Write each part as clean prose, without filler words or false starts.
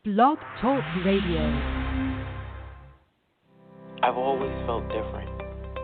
Blog Talk Radio. I've always felt different.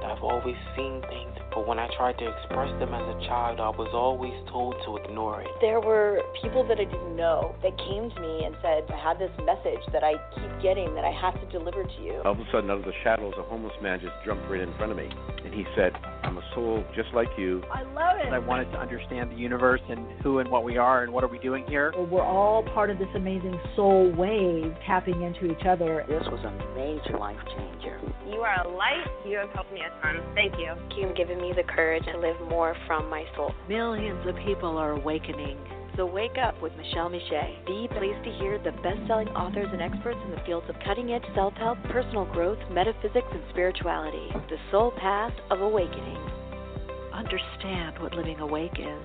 I've always seen things, but when I tried to express them as a child, I was always told to ignore it. There were people that I didn't know that came to me and said, I have this message that I keep getting that I have to deliver to you. All of a sudden, out of the shadows, a homeless man just jumped right in front of me. And he said, I'm a soul just like you. I love it. I wanted to understand the universe and who and what we are and what are we doing here. We're all part of this amazing soul wave tapping into each other. This was a major life changer. You are a light. You have helped me a ton. Thank you. You've given me the courage to live more from my soul. Millions of people are awakening. So wake up with Michele Meiche, the place to hear the best-selling authors and experts in the fields of cutting-edge self-help, personal growth, metaphysics, and spirituality. The soul path of awakening. Understand what living awake is.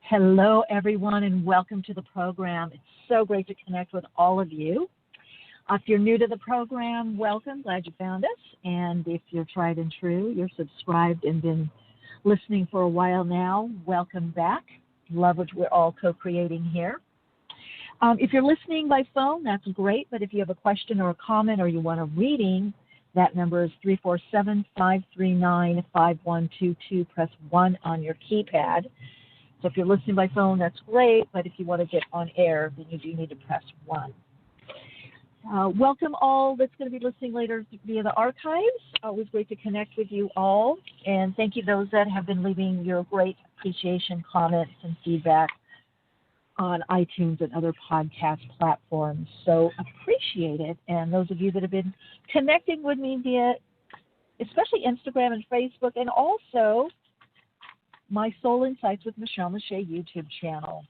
Hello, everyone, and welcome to the program. It's so great to connect with all of you. If you're new to the program, welcome. Glad you found us. And if you're tried and true, you're subscribed and been listening for a while now, welcome back. Love what we're all co-creating here. If you're listening by phone, that's great. But if you have a question or a comment or you want a reading, that number is 347-539-5122. Press 1 on your keypad. So if you're listening by phone, that's great. But if you want to get on air, then you do need to press 1. Welcome all that's going to be listening later via the archives. Always great to connect with you all. And thank you those that have been leaving your great appreciation comments and feedback on iTunes and other podcast platforms. So appreciate it. And those of you that have been connecting with me via especially Instagram and Facebook, and also my Soul Insights with Michele Meiche YouTube channel.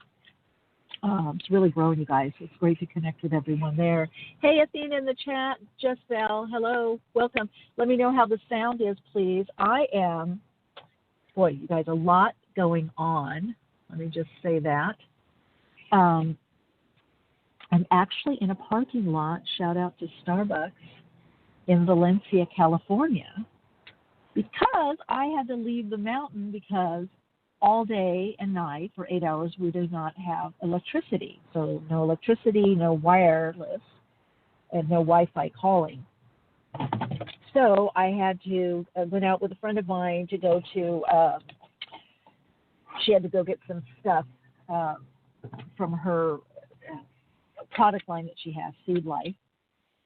It's really growing, you guys. It's great to connect with everyone there. Hey, Athena in the chat. Just Bell. Hello. Welcome. Let me know how the sound is, please. You guys, a lot going on. Let me just say that. I'm actually in a parking lot. Shout out to Starbucks in Valencia, California, because I had to leave the mountain because all day and night for 8 hours, we do not have electricity. So no electricity, no wireless, and no Wi-Fi calling. So I had to, went out with a friend of mine to go to, she had to go get some stuff from her product line that she has, Seed Life.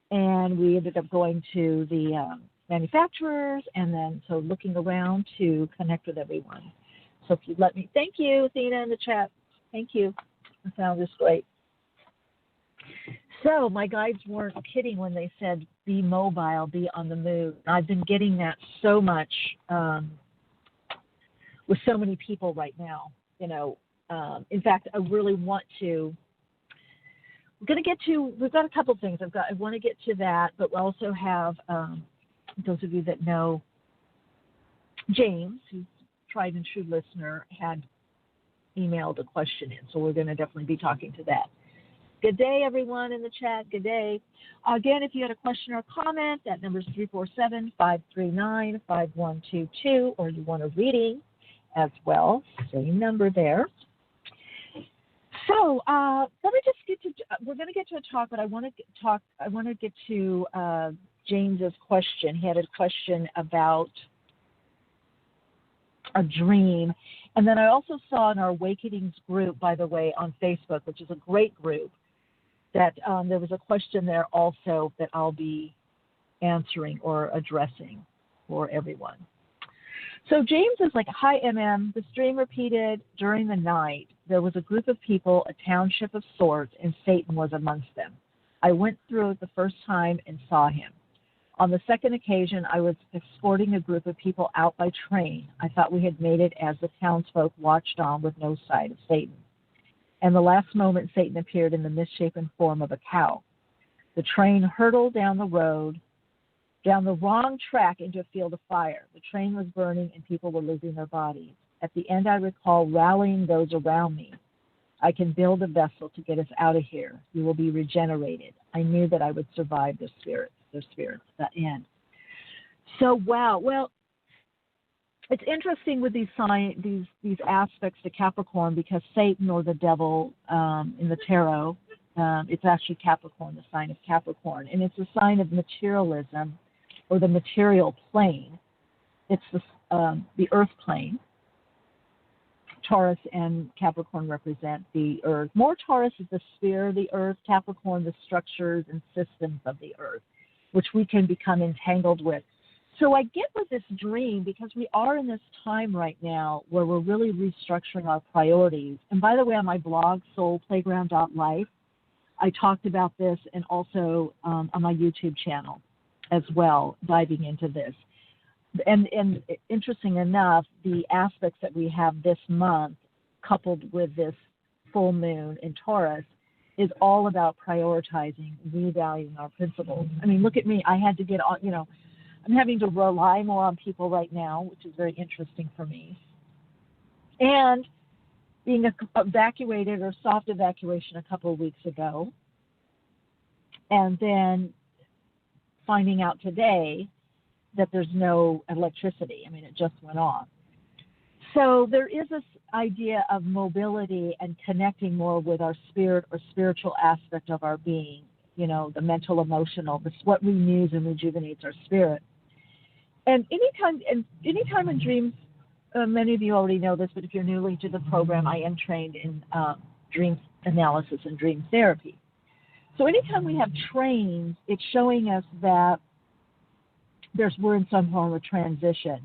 And we ended up going to the manufacturers and then so looking around to connect with everyone. So if you let me, thank you, Athena, in the chat. Thank you. The sound is great. So my guides weren't kidding when they said, be mobile, be on the move. I've been getting that so much with so many people right now. You know, in fact, I really want to. We're going to get to. We've got a couple things. I want to get to that, but we also have those of you that know James, who's tried and true listener, had emailed a question in, so we're going to definitely be talking to that. Good day, everyone in the chat. Good day. Again, if you had a question or comment, that number is 347-539-5122, or you want a reading as well, same number there. So let me just get to. We're going to get to a talk, but I want to talk. I want to get to James's question. He had a question about a dream. And then I also saw in our Awakenings group, by the way, on Facebook, which is a great group, that there was a question there also that I'll be answering or addressing for everyone. So James is like, hi, MM. This dream repeated during the night. There was a group of people, a township of sorts, and Satan was amongst them. I went through it the first time and saw him. On the second occasion, I was escorting a group of people out by train. I thought we had made it as the townsfolk watched on with no sight of Satan. And the last moment, Satan appeared in the misshapen form of a cow. The train hurtled down the road, down the wrong track into a field of fire. The train was burning and people were losing their bodies. At the end, I recall rallying those around me. I can build a vessel to get us out of here. You will be regenerated. I knew that I would survive their spirits, that end. So, wow. Well, It's interesting with these aspects to Capricorn, because Satan, or the devil, in the tarot, it's actually Capricorn, the sign of Capricorn, and it's a sign of materialism, or the material plane. It's the earth plane. Taurus and Capricorn represent the earth. More Taurus is the sphere of the earth, Capricorn the structures and systems of the earth, which we can become entangled with. So I get with this dream because we are in this time right now where we're really restructuring our priorities. And by the way, on my blog, soulplayground.life, I talked about this, and also on my YouTube channel as well, diving into this. And interesting enough, the aspects that we have this month, coupled with this full moon in Taurus, is all about prioritizing, revaluing our principles. I mean, look at me. I had to get on, I'm having to rely more on people right now, which is very interesting for me. And being evacuated, or soft evacuation, a couple of weeks ago, and then finding out today that there's no electricity. I mean, it just went off. So there is this idea of mobility and connecting more with our spirit, or spiritual aspect of our being, the mental, emotional, this what renews and rejuvenates our spirit. And anytime in dreams, many of you already know this, but if you're newly to the program, I am trained in dream analysis and dream therapy. So anytime we have trains, it's showing us that we're in some form of transition.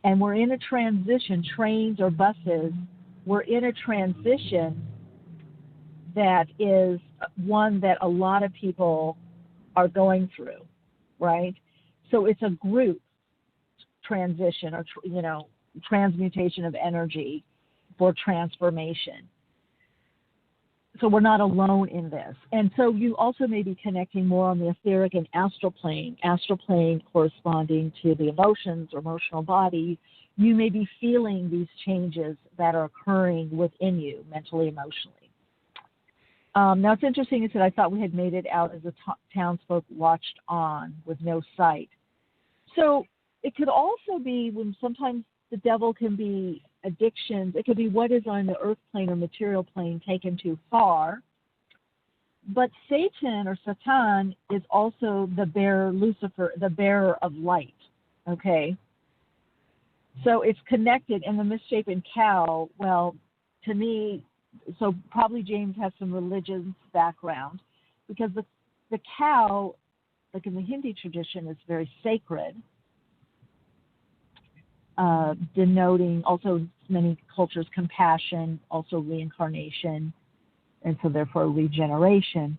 And we're in a transition, trains or buses, we're in a transition that is one that a lot of people are going through, right? So it's a group transition, or transmutation of energy for transformation. So we're not alone in this. And so you also may be connecting more on the etheric and astral plane corresponding to the emotions or emotional body. You may be feeling these changes that are occurring within you, mentally, emotionally. Now, it's interesting, you said, I thought we had made it out as the townsfolk watched on with no sight. So it could also be when sometimes the devil can be addictions. It could be what is on the earth plane or material plane taken too far. But Satan, or Satan, is also the bearer, Lucifer, the bearer of light. Okay? So it's connected. And the misshapen cow, well, to me, so probably James has some religious background, because the cow, like in the Hindi tradition, is very sacred. Denoting also many cultures compassion, also reincarnation, and so therefore regeneration.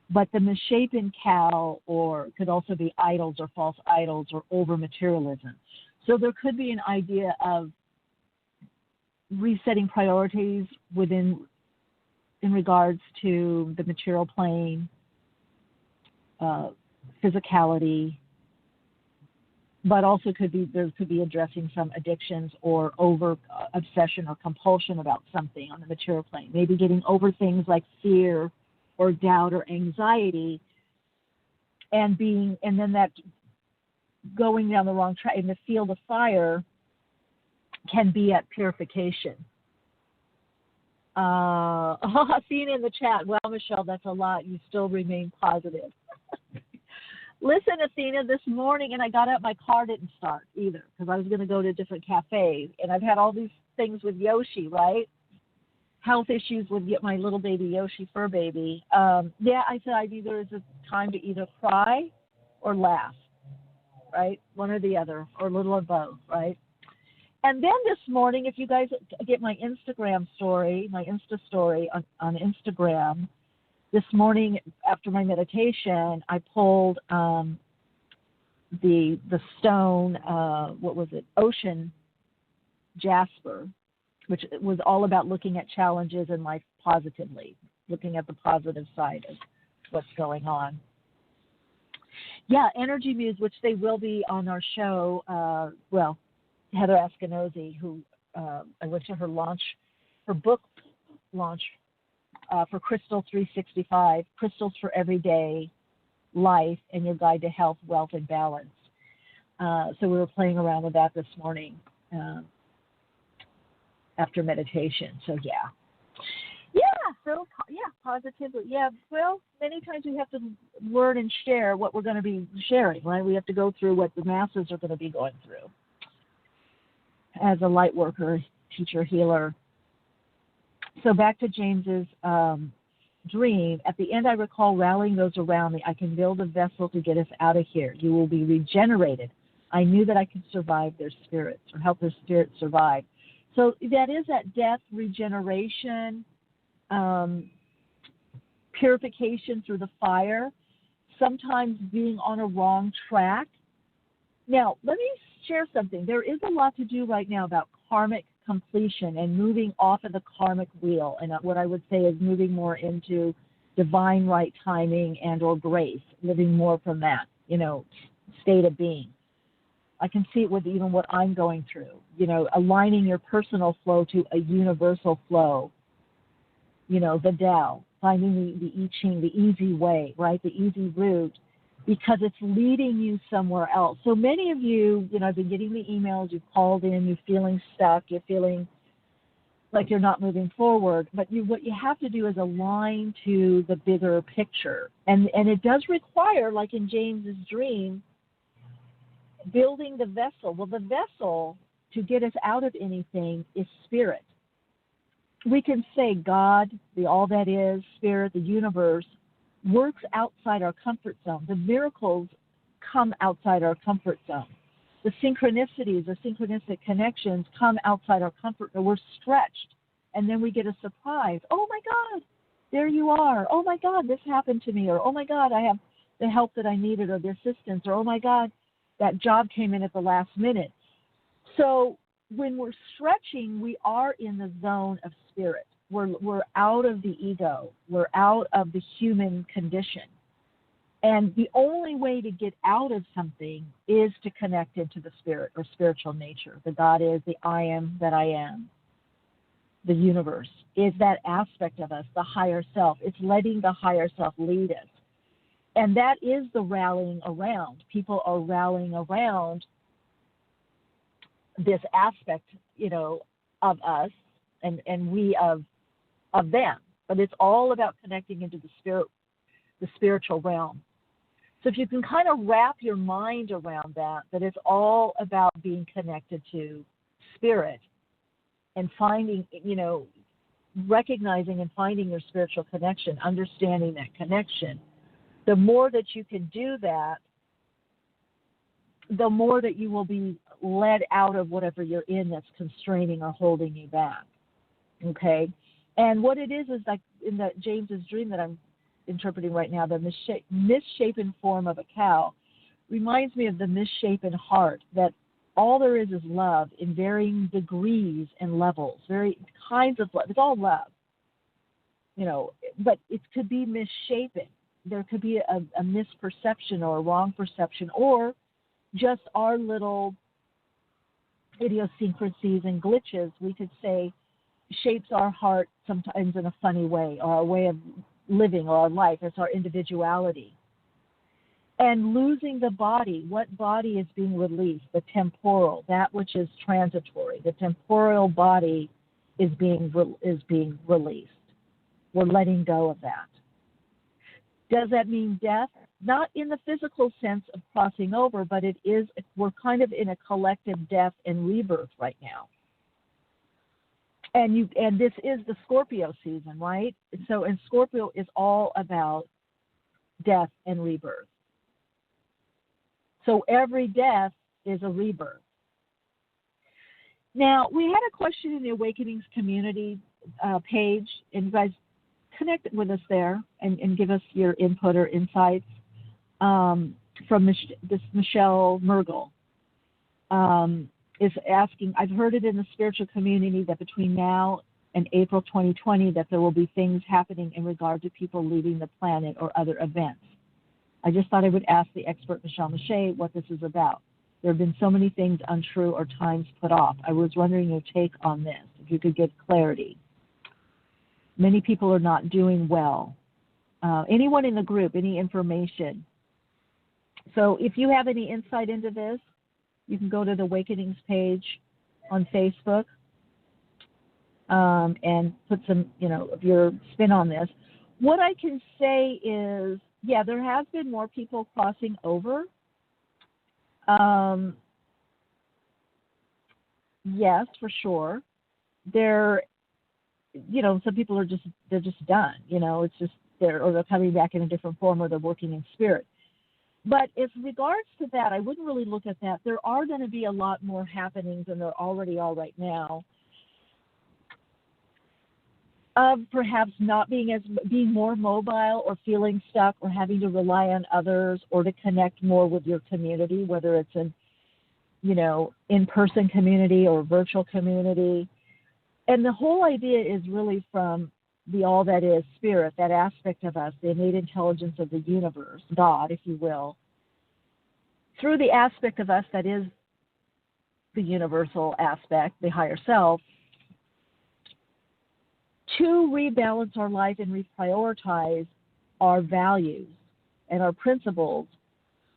But the misshapen cow, or could also be idols or false idols or over materialism. So there could be an idea of resetting priorities in regards to the material plane, physicality, but also could be addressing some addictions or over obsession or compulsion about something on the material plane. Maybe getting over things like fear or doubt or anxiety, and then that going down the wrong track in the field of fire can be at purification. Athena in the chat. Well, Michelle, that's a lot. You still remain positive. Listen, Athena, this morning, and I got up, my car didn't start either, because I was going to go to a different cafe, and I've had all these things with Yoshi, right? Health issues with my little baby Yoshi, fur baby. I said it's a time to either cry or laugh, right? One or the other, or a little of both, right? And then this morning, if you guys get my Insta story on Instagram, this morning after my meditation, I pulled the stone, ocean jasper, which was all about looking at challenges in life positively, looking at the positive side of what's going on. Yeah, Energy Muse, which they will be on our show. Heather Askinozi, who I went to her book launch for Crystal 365, Crystals for Everyday Life and Your Guide to Health, Wealth, and Balance. So we were playing around with that this morning. after meditation. So positively. Yeah, well, many times we have to learn and share what we're going to be sharing, right? We have to go through what the masses are going to be going through. As a light worker, teacher, healer. So back to James's dream. At the end, I recall rallying those around me. I can build a vessel to get us out of here. You will be regenerated. I knew that I could survive their spirits or help their spirits survive. So that is that death, regeneration, purification through the fire, sometimes being on a wrong track. Now, let me share something. There is a lot to do right now about karmic completion and moving off of the karmic wheel. And what I would say is moving more into divine right timing and or grace, living more from that, state of being. I can see it with even what I'm going through, aligning your personal flow to a universal flow, the Tao, finding the I Ching, the easy way, right, the easy route, because it's leading you somewhere else. So many of you, I've been getting the emails, you've called in, you're feeling stuck, you're feeling like you're not moving forward, but what you have to do is align to the bigger picture. And it does require, like in James's dream, building the vessel. Well, the vessel to get us out of anything is spirit. We can say God, the all that is, spirit, the universe, works outside our comfort zone. The miracles come outside our comfort zone. The synchronicities, the synchronistic connections come outside our comfort zone. We're stretched, and then we get a surprise. Oh, my God, there you are. Oh, my God, this happened to me. Or, oh, my God, I have the help that I needed or the assistance. Or, oh, my God, that job came in at the last minute. So when we're stretching, we are in the zone of spirit. We're out of the ego. We're out of the human condition. And the only way to get out of something is to connect into the spirit or spiritual nature. The God is, the I am that I am. The universe is that aspect of us, the higher self. It's letting the higher self lead us. And that is the rallying around. People are rallying around this aspect, of us and we of them. But it's all about connecting into the spiritual realm. So if you can kind of wrap your mind around that it's all about being connected to spirit and finding, recognizing and finding your spiritual connection, understanding that connection, the more that you can do that, the more that you will be led out of whatever you're in that's constraining or holding you back. Okay? And what it is like in the James's dream that I'm interpreting right now, the misshapen form of a cow reminds me of the misshapen heart, that all there is love in varying degrees and levels, very kinds of love. It's all love, but it could be misshapen. There could be a misperception or a wrong perception, or just our little idiosyncrasies and glitches, we could say, shapes our heart sometimes in a funny way, or our way of living or our life. It's our individuality. And losing the body, what body is being released? The temporal, that which is transitory. The temporal body is being released. We're letting go of that. Does that mean death? Not in the physical sense of crossing over, but we're kind of in a collective death and rebirth right now. And this is the Scorpio season, right? And Scorpio is all about death and rebirth. So every death is a rebirth. Now, we had a question in the Awakenings community page, and you guys connect with us there and give us your input or insights from this Michele Meiche. Is asking, I've heard it in the spiritual community that between now and April 2020 that there will be things happening in regard to people leaving the planet or other events. I just thought I would ask the expert Michele Meiche what this is about. There have been so many things untrue or times put off. I was wondering your take on this, if you could give clarity. Many people are not doing well. Anyone in the group, any information? So if you have any insight into this, you can go to the Awakenings page on Facebook and put some, of your spin on this. What I can say is, yeah, there has been more people crossing over. Yes, for sure. Some people are they're just done. It's just they're coming back in a different form, or they're working in spirit. But as regards to that, I wouldn't really look at that. There are going to be a lot more happenings than there already are right now. Of perhaps not being more mobile, or feeling stuck, or having to rely on others, or to connect more with your community, whether it's an in-person community or virtual community. And the whole idea is really from the all that is spirit, that aspect of us, the innate intelligence of the universe, God, if you will, through the aspect of us that is the universal aspect, the higher self, to rebalance our life and reprioritize our values and our principles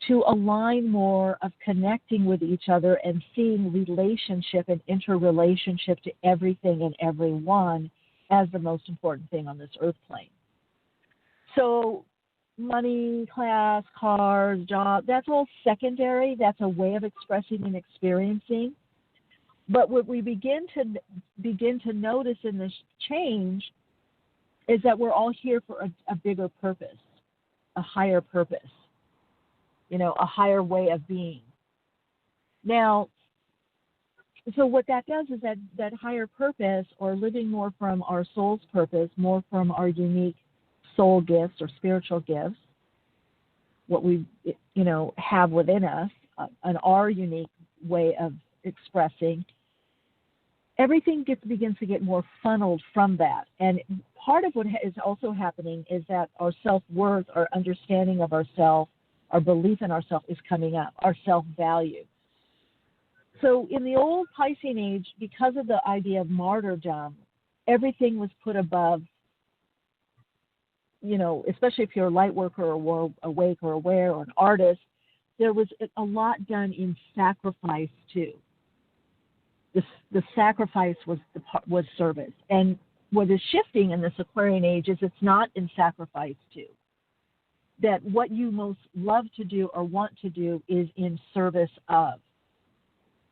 to align more of connecting with each other and seeing relationship and interrelationship to everything and everyone as the most important thing on this earth plane. So money, class, cars, job, that's all secondary. That's a way of expressing and experiencing. But what we begin to notice in this change is that we're all here for a bigger purpose, a higher purpose, a higher way of being. Now, so what that does is that higher purpose, or living more from our soul's purpose, more from our unique soul gifts or spiritual gifts, what we, have within us, and our unique way of expressing, everything begins to get more funneled from that. And part of what is also happening is that our self-worth, our understanding of ourself, our belief in ourself is coming up, our self-value. So in the old Piscean age, because of the idea of martyrdom, everything was put above, especially if you're a light worker or awake or aware or an artist, there was a lot done in sacrifice too. The sacrifice was service. And what is shifting in this Aquarian age is it's not in sacrifice too. That what you most love to do or want to do is in service of,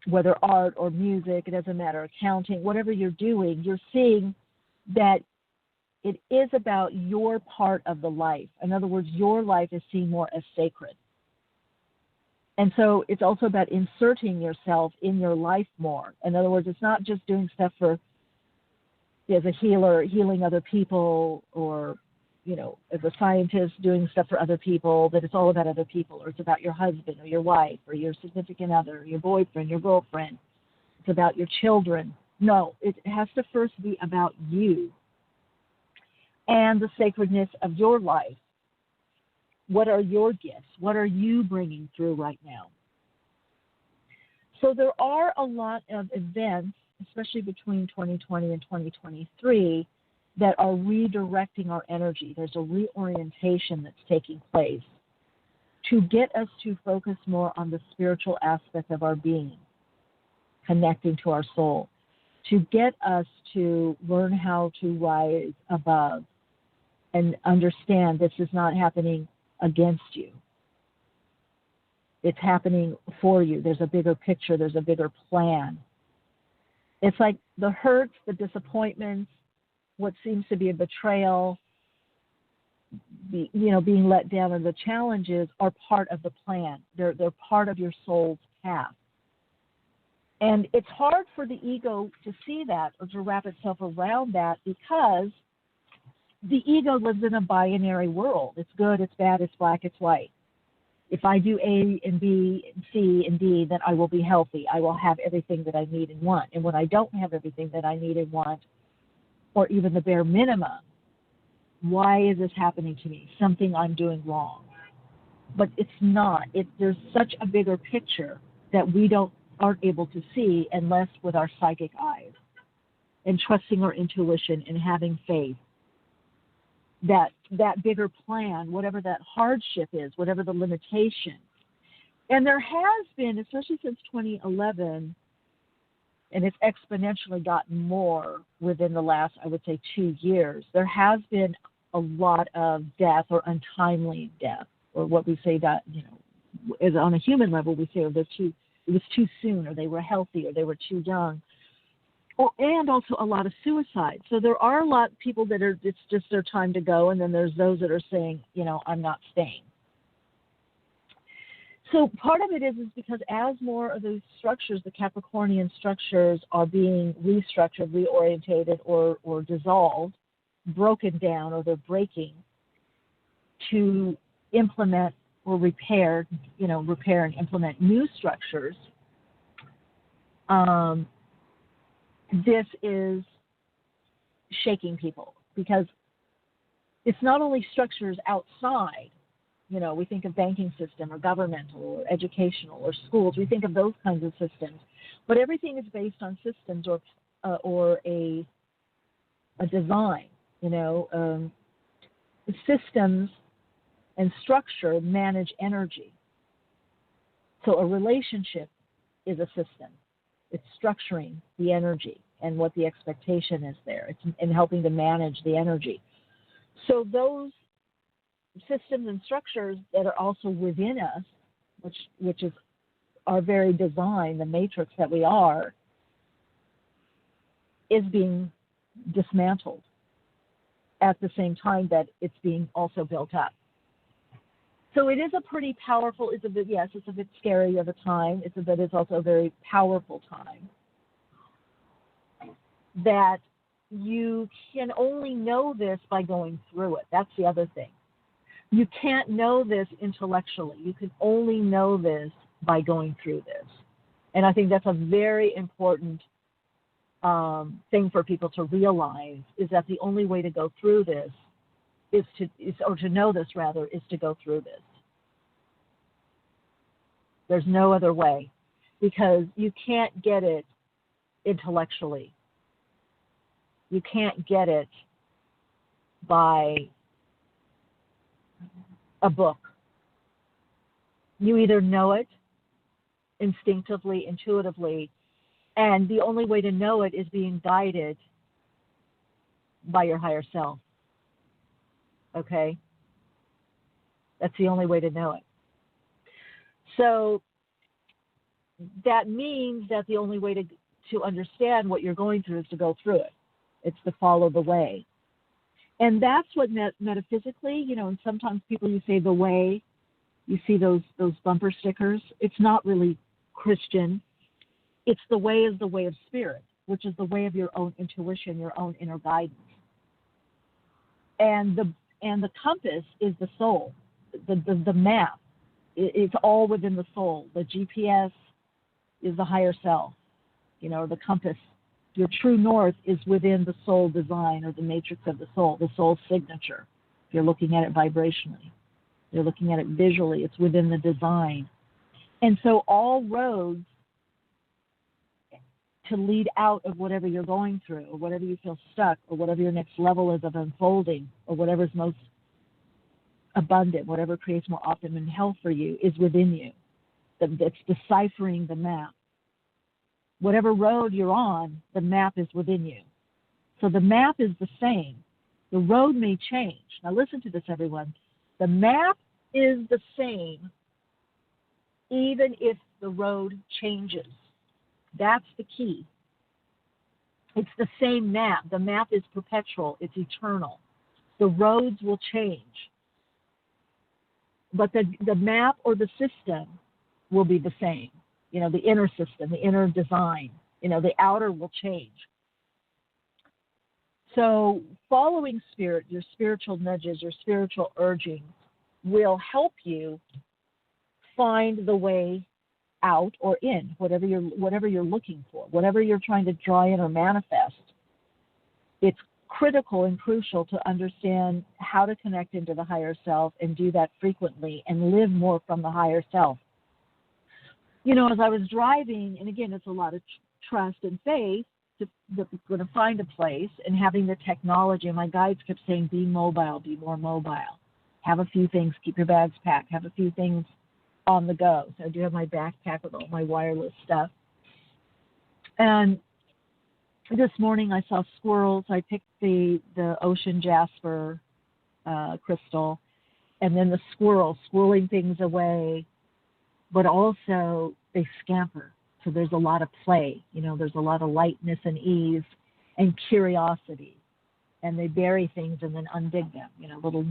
whether art or music, it doesn't matter, accounting, whatever you're doing, you're seeing that it is about your part of the life. In other words, your life is seen more as sacred. And so it's also about inserting yourself in your life more. In other words, it's not just doing stuff as a healer, healing other people, or as a scientist doing stuff for other people, that it's all about other people, or it's about your husband or your wife or your significant other, your boyfriend, your girlfriend. It's about your children. No, it has to first be about you and the sacredness of your life. What are your gifts? What are you bringing through right now? So there are a lot of events, especially between 2020 and 2023, that are redirecting our energy. There's a reorientation that's taking place to get us to focus more on the spiritual aspect of our being, connecting to our soul, to get us to learn how to rise above and understand this is not happening against you. It's happening for you. There's a bigger picture. There's a bigger plan. It's like the hurts, the disappointments, what seems to be a betrayal, being let down, and the challenges are part of the plan. They're part of your soul's path. And it's hard for the ego to see that or to wrap itself around that, because the ego lives in a binary world. It's good, it's bad, it's black, it's white. If I do A and B and C and D, then I will be healthy. I will have everything that I need and want. And when I don't have everything that I need and want, or even the bare minimum, why is this happening to me? Something I'm doing wrong. But it's not. There's such a bigger picture that we aren't able to see unless with our psychic eyes, and trusting our intuition and having faith that bigger plan, whatever that hardship is, whatever the limitation. And there has been, especially since 2011, and it's exponentially gotten more within the last, I would say, 2 years. There has been a lot of death or untimely death, or what we say that, is on a human level, we say it was too soon, or they were healthy, or they were too young. And also a lot of suicide. So there are a lot of people that it's just their time to go, and then there's those that are saying, I'm not staying. So part of it is because as more of those structures, the Capricornian structures, are being restructured, reorientated, or dissolved, broken down, or they're breaking to implement or repair and implement new structures, this is shaking people, because it's not only structures outside. We think of banking system or governmental or educational or schools. We think of those kinds of systems. But everything is based on systems or a design. Systems and structure manage energy. So a relationship is a system. It's structuring the energy and what the expectation is there. It's in helping to manage the energy. So those systems and structures that are also within us, which is our very design, the matrix that we are, is being dismantled at the same time that it's being also built up. So it is a pretty powerful, it's a bit scary of a time, but it's also a very powerful time that you can only know this by going through it. That's the other thing. You can't know this intellectually. You can only know this by going through this. And I think that's a very important thing for people to realize, is that the only way to go through this is to know this rather, is to go through this. There's no other way, because you can't get it intellectually. You can't get it by a book. You either know it instinctively, intuitively, and the only way to know it is being guided by your higher self. Okay? That's the only way to know it. So that means that the only way to understand what you're going through is to go through it. It's to follow the way. And that's what metaphysically, and sometimes people, you say the way, you see those bumper stickers. It's not really Christian. It's the way is the way of spirit, which is the way of your own intuition, your own inner guidance. And the compass is the soul, the map. It's all within the soul. The GPS is the higher self, the compass. Your true north is within the soul design, or the matrix of the soul signature. If you're looking at it vibrationally, you're looking at it visually, it's within the design. And so all roads to lead out of whatever you're going through, or whatever you feel stuck, or whatever your next level is of unfolding, or whatever's most abundant, whatever creates more optimum health for you, is within you. That's deciphering the map. Whatever road you're on, the map is within you. So the map is the same. The road may change. Now listen to this, everyone. The map is the same even if the road changes. That's the key. It's the same map. The map is perpetual. It's eternal. The roads will change. But the map or the system will be the same. The inner system, the inner design, the outer will change. So following spirit, your spiritual nudges, your spiritual urgings will help you find the way out or in, whatever you're looking for, whatever you're trying to draw in or manifest. It's critical and crucial to understand how to connect into the higher self and do that frequently and live more from the higher self. As I was driving, and again, it's a lot of trust and faith that we're going to find a place, and having the technology. And my guides kept saying, be mobile, be more mobile. Have a few things, keep your bags packed, have a few things on the go. So I do have my backpack with all my wireless stuff. And this morning I saw squirrels. I picked the ocean jasper crystal, and then the squirreling things away, but also they scamper. So there's a lot of play. There's a lot of lightness and ease and curiosity. And they bury things and then undig them, little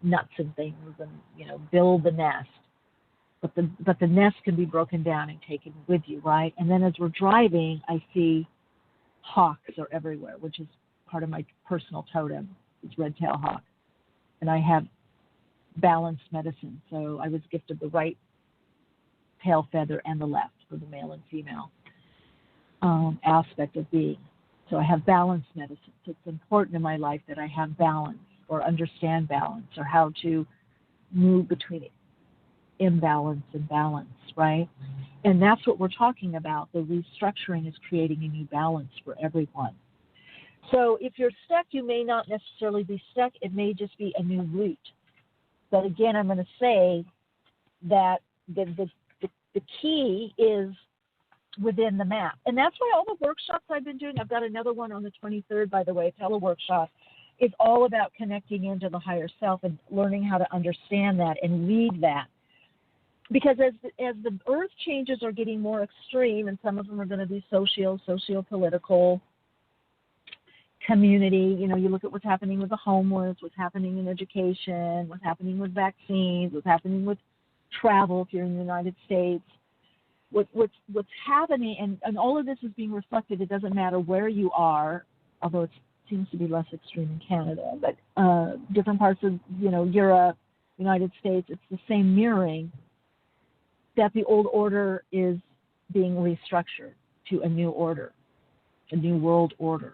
nuts and things, and, build the nest. But the nest can be broken down and taken with you, right? And then as we're driving, I see hawks are everywhere, which is part of my personal totem. It's red-tailed hawk. And I have balanced medicine. So I was gifted the right tail feather and the left for the male and female aspect of being. So I have balanced medicine. So it's important in my life that I have balance or understand balance or how to move between imbalance and balance, right? And that's what we're talking about. The restructuring is creating a new balance for everyone. So if you're stuck, you may not necessarily be stuck. It may just be a new route. But again, I'm going to say that the key is within the map. And that's why all the workshops I've been doing, I've got another one on the 23rd, by the way, a teleworkshop, is all about connecting into the higher self and learning how to understand that and read that. Because as the earth changes are getting more extreme, and some of them are going to be socio-political, community, you look at what's happening with the homeless, what's happening in education, what's happening with vaccines, what's happening with travel if you're in the United States, what's happening, and all of this is being reflected. It doesn't matter where you are, although it seems to be less extreme in Canada, but different parts of, Europe, United States, it's the same mirroring that the old order is being restructured to a new order, a new world order.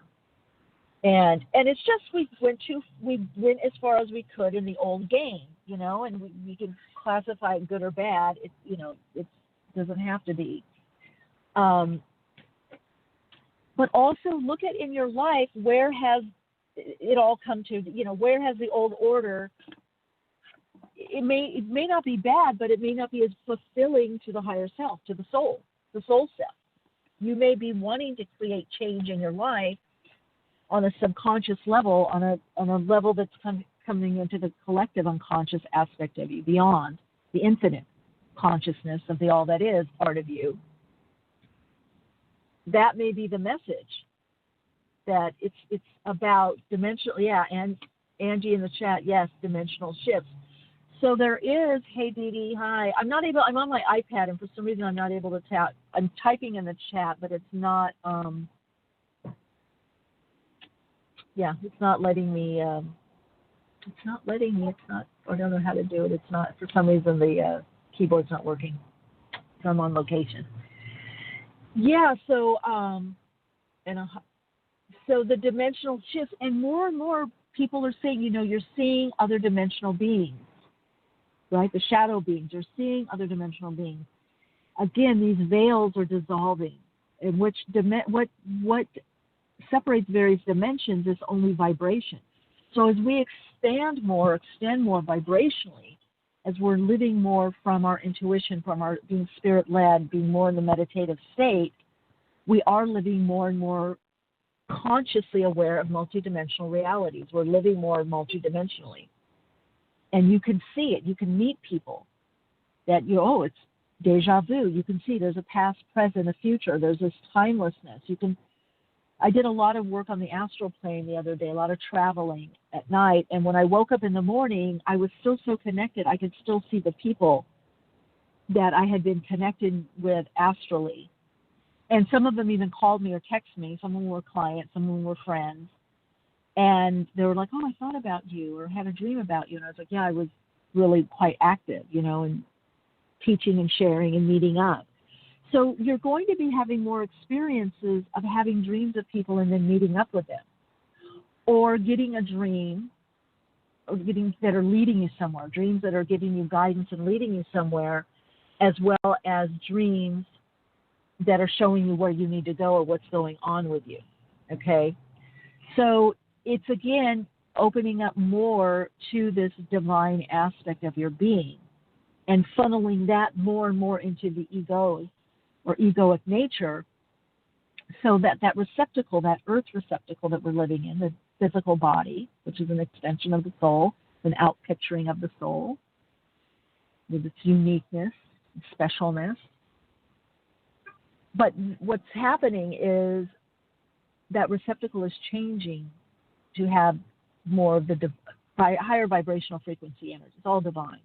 And it's just we went as far as we could in the old game, and we can classify it good or bad. It doesn't have to be. But also look at in your life, where has it all come to? Where has the old order? It may not be bad, but it may not be as fulfilling to the higher self, to the soul self. You may be wanting to create change in your life on a subconscious level, on a level that's coming into the collective unconscious aspect of you, beyond the infinite consciousness of the all that is part of you. That may be the message, that it's about dimensional, and Angie in the chat, yes, dimensional shifts. So there is, hey Dee Dee, hi. I'm on my iPad, and for some reason I'm not able to tap. I'm typing in the chat, but it's not, it's not letting me, I don't know how to do it. It's not, for some reason the keyboard's not working. So I'm on location. Yeah, so, so the dimensional shifts, and more people are saying, you're seeing other dimensional beings, right? The shadow beings, you're seeing other dimensional beings. Again, these veils are dissolving, in which what separates various dimensions is only vibration. So as we extend more vibrationally, as we're living more from our intuition, from our being spirit-led, being more in the meditative state, we are living more and more consciously aware of multidimensional realities. We're living more multidimensionally. And you can see it. You can meet people that it's deja vu. You can see there's a past, present, a future. There's this timelessness. I did a lot of work on the astral plane the other day, a lot of traveling at night. And when I woke up in the morning, I was still so connected. I could still see the people that I had been connected with astrally. And some of them even called me or texted me. Some of them were clients, some of them were friends. And they were like, oh, I thought about you or had a dream about you. And I was like, yeah, I was really quite active, and teaching and sharing and meeting up. So you're going to be having more experiences of having dreams of people and then meeting up with them, or getting a dream or that are leading you somewhere, dreams that are giving you guidance and leading you somewhere, as well as dreams that are showing you where you need to go or what's going on with you, okay? So it's, again, opening up more to this divine aspect of your being and funneling that more and more into the ego or egoic nature, so that receptacle, that earth receptacle that we're living in, the physical body, which is an extension of the soul, an outpicturing of the soul, with its uniqueness, specialness. But what's happening is that receptacle is changing to have more of the higher vibrational frequency energy. It's all divine.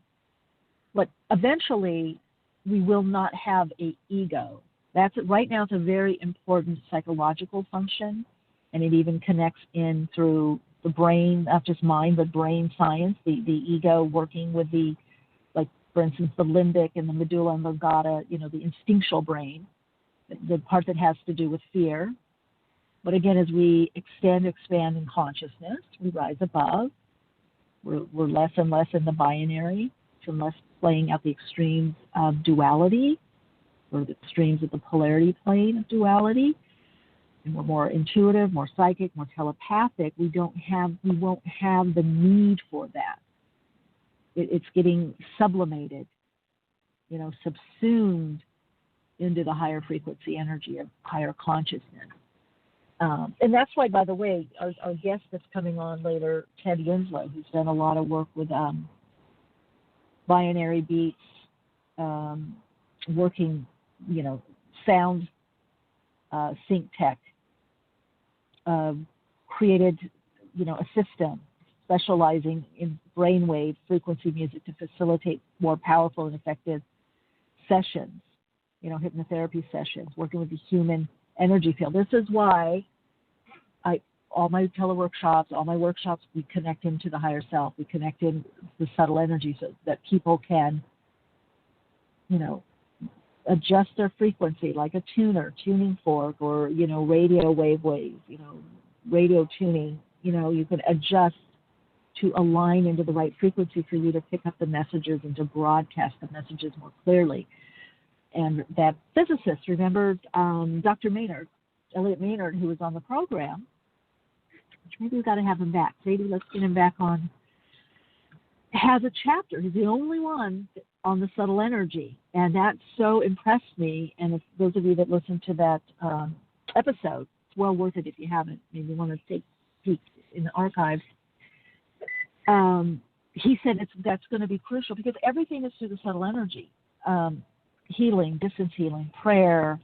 But eventually, we will not have an ego. That's right now. It's a very important psychological function, and it even connects in through the brain, not just mind, but brain science. The ego working with the, like for instance, the limbic and the medulla oblongata. The instinctual brain, the part that has to do with fear. But again, as we expand in consciousness, we rise above. We're less and less in the binary, and less playing out the extremes of duality, or the extremes of the polarity plane of duality. And we're more intuitive, more psychic, more telepathic. We won't have the need for that. It's getting sublimated, subsumed into the higher frequency energy of higher consciousness. And that's why, by the way, our guest that's coming on later, Ted Winslow, who's done a lot of work with binary beats, working, sound sync tech, created, a system specializing in brainwave frequency music to facilitate more powerful and effective sessions, hypnotherapy sessions, working with the human energy field. This is why all my teleworkshops, we connect into the higher self. We connect in the subtle energy so that people can, adjust their frequency like a tuning fork, or, radio waves, radio tuning. You can adjust to align into the right frequency for you to pick up the messages and to broadcast the messages more clearly. And that physicist, remember Dr. Maynard, Elliot Maynard, who was on the program, which maybe we've got to have him back. Maybe let's get him back on. Has a chapter. He's the only one on the subtle energy. And that so impressed me. And if those of you that listened to that episode, it's well worth it if you haven't. Maybe you want to take a peek in the archives. He said that's going to be crucial because everything is through the subtle energy. Healing, distance healing, prayer.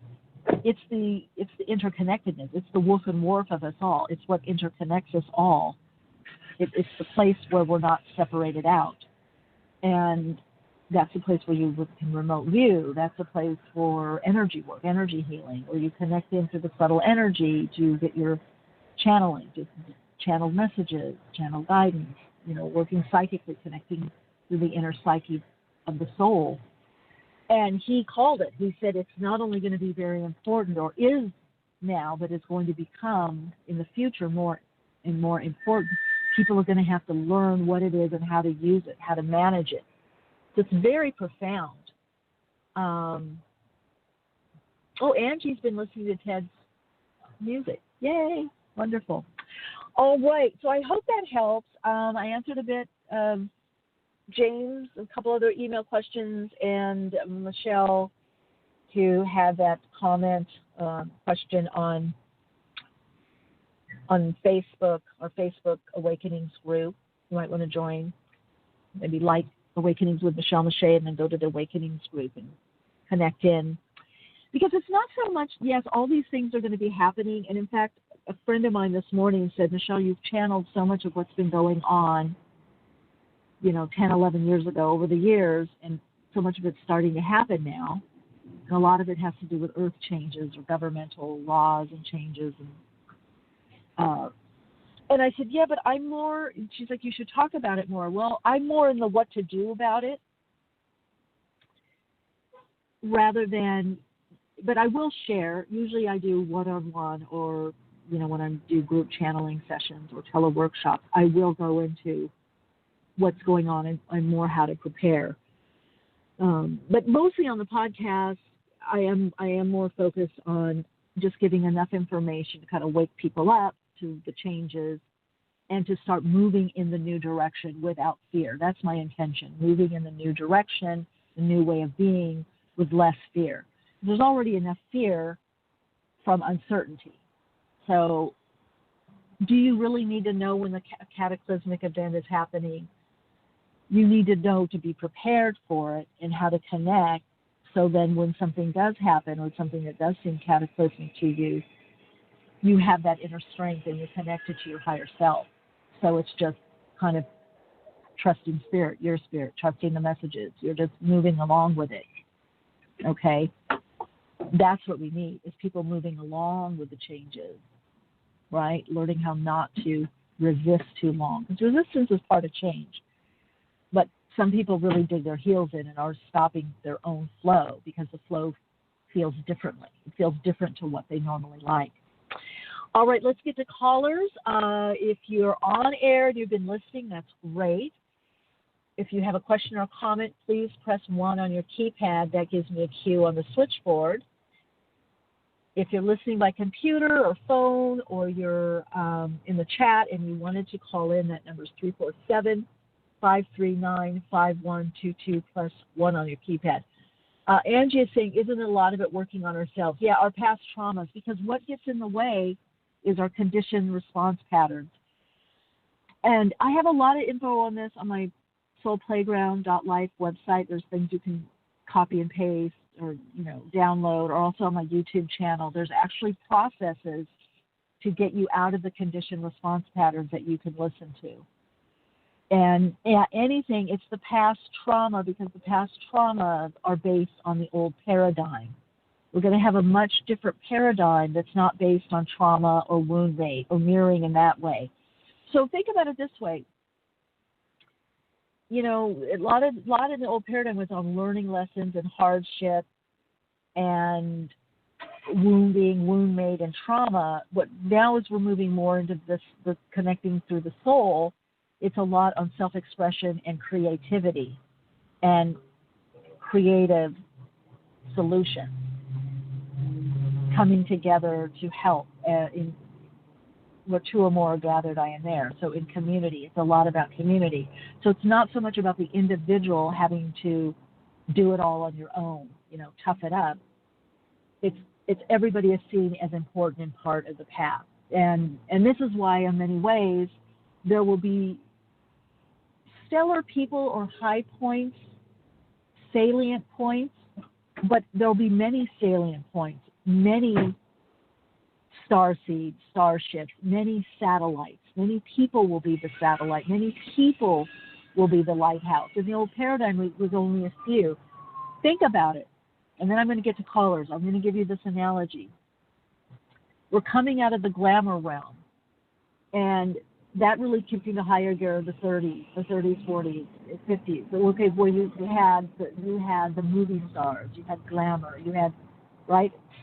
It's the interconnectedness. It's the woof and wharf of us all. It's what interconnects us all. It's the place where we're not separated out. And that's the place where you can remote view. That's a place for energy work, energy healing, where you connect into the subtle energy to get your channeling, just channeled messages, channel guidance, working psychically, connecting to the inner psyche of the soul. And he called it. He said it's not only going to be very important, or is now, but it's going to become in the future more and more important. People are going to have to learn what it is and how to use it, how to manage it. So it's very profound. Angie's been listening to Ted's music. Yay, wonderful. All right, so I hope that helps. I answered a bit of James, a couple other email questions, and Michelle, who had that comment question on Facebook, our Facebook Awakenings group. You might want to join, maybe like Awakenings with Michele Meiche, and then go to the Awakenings group and connect in. Because it's not so much, yes, all these things are going to be happening. And in fact, a friend of mine this morning said, Michele, you've channeled so much of what's been going on, 10, 11 years ago over the years, and so much of it's starting to happen now. And a lot of it has to do with earth changes or governmental laws and changes. And I said, yeah, but I'm more, she's like, you should talk about it more. Well, I'm more in the what to do about it rather than, but I will share. Usually I do one-on-one, or, when I do group channeling sessions or teleworkshops, I will go into what's going on and more how to prepare. But mostly on the podcast, I am more focused on just giving enough information to kind of wake people up to the changes and to start moving in the new direction without fear. That's my intention, moving in the new direction, the new way of being with less fear. There's already enough fear from uncertainty. So do you really need to know when the cataclysmic event is happening? You need to know to be prepared for it and how to connect, so then when something does happen or something that does seem cataclysmic to you, you have that inner strength and you're connected to your higher self. So it's just kind of trusting spirit, your spirit, trusting the messages. You're just moving along with it. Okay? That's what we need, is people moving along with the changes, right? Learning how not to resist too long. Because resistance is part of change. But some people really dig their heels in and are stopping their own flow because the flow feels differently. It feels different to what they normally like. All right, let's get to callers. If you're on air and you've been listening, that's great. If you have a question or comment, please press 1 on your keypad. That gives me a cue on the switchboard. If you're listening by computer or phone, or you're in the chat and you wanted to call in, that number is 347-539-5122 plus 1 on your keypad. Angie is saying, isn't a lot of it working on ourselves? Yeah, our past traumas, because what gets in the way is our conditioned response patterns. And I have a lot of info on this on my soulplayground.life website. There's things you can copy and paste or, download, or also on my YouTube channel. There's actually processes to get you out of the conditioned response patterns that you can listen to. And anything, it's the past trauma, because the past traumas are based on the old paradigm. We're going to have a much different paradigm that's not based on trauma or wound rate or mirroring in that way. So think about it this way. A lot of the old paradigm was on learning lessons and hardship and wounding, wound made, and trauma. But now, as we're moving more into the connecting through the soul, it's a lot on self-expression and creativity and creative solutions coming together to help. Where 2 or more are gathered, I am there. So in community, it's a lot about community. So it's not so much about the individual having to do it all on your own, tough it up. It's everybody is seen as important and part of the path. And this is why, in many ways, there will be stellar people or high points, salient points, but there'll be many salient points, many star seeds, starships, many satellites. Many people will be the satellite. Many people will be the lighthouse. In the old paradigm, it was only a few. Think about it. And then I'm going to get to callers. I'm going to give you this analogy. We're coming out of the glamour realm. And that really kicked into higher gear of the 30s, 40s, 50s. So, okay, well, you had the movie stars. You had glamour. You had,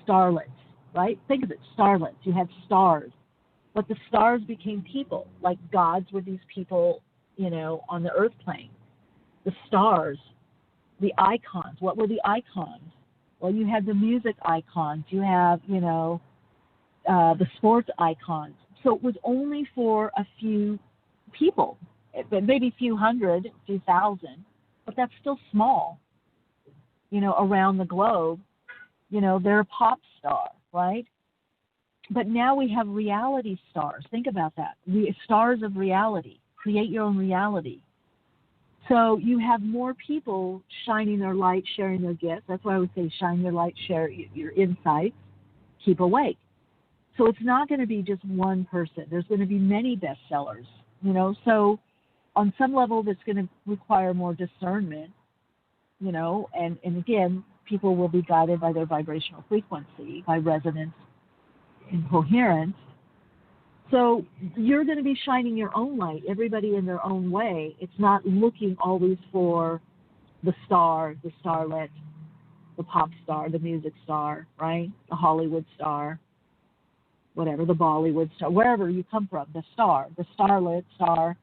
starlets. Right? Think of it, starlets. You had stars. But the stars became people. Like gods were these people, on the earth plane. The stars, the icons. What were the icons? Well, you had the music icons. You have, the sports icons. So it was only for a few people, maybe a few hundred, a few thousand, but that's still small, around the globe. They're a pop star. Right? But now we have reality stars. Think about that. Stars of reality. Create your own reality. So you have more people shining their light, sharing their gifts. That's why I would say shine your light, share your insights, keep awake. So it's not going to be just one person. There's going to be many bestsellers. So on some level that's going to require more discernment, and again, people will be guided by their vibrational frequency, by resonance and coherence. So you're going to be shining your own light, everybody in their own way. It's not looking always for the star, the starlet, the pop star, the music star, right? The Hollywood star, whatever, the Bollywood star, wherever you come from, the star, the starlet star,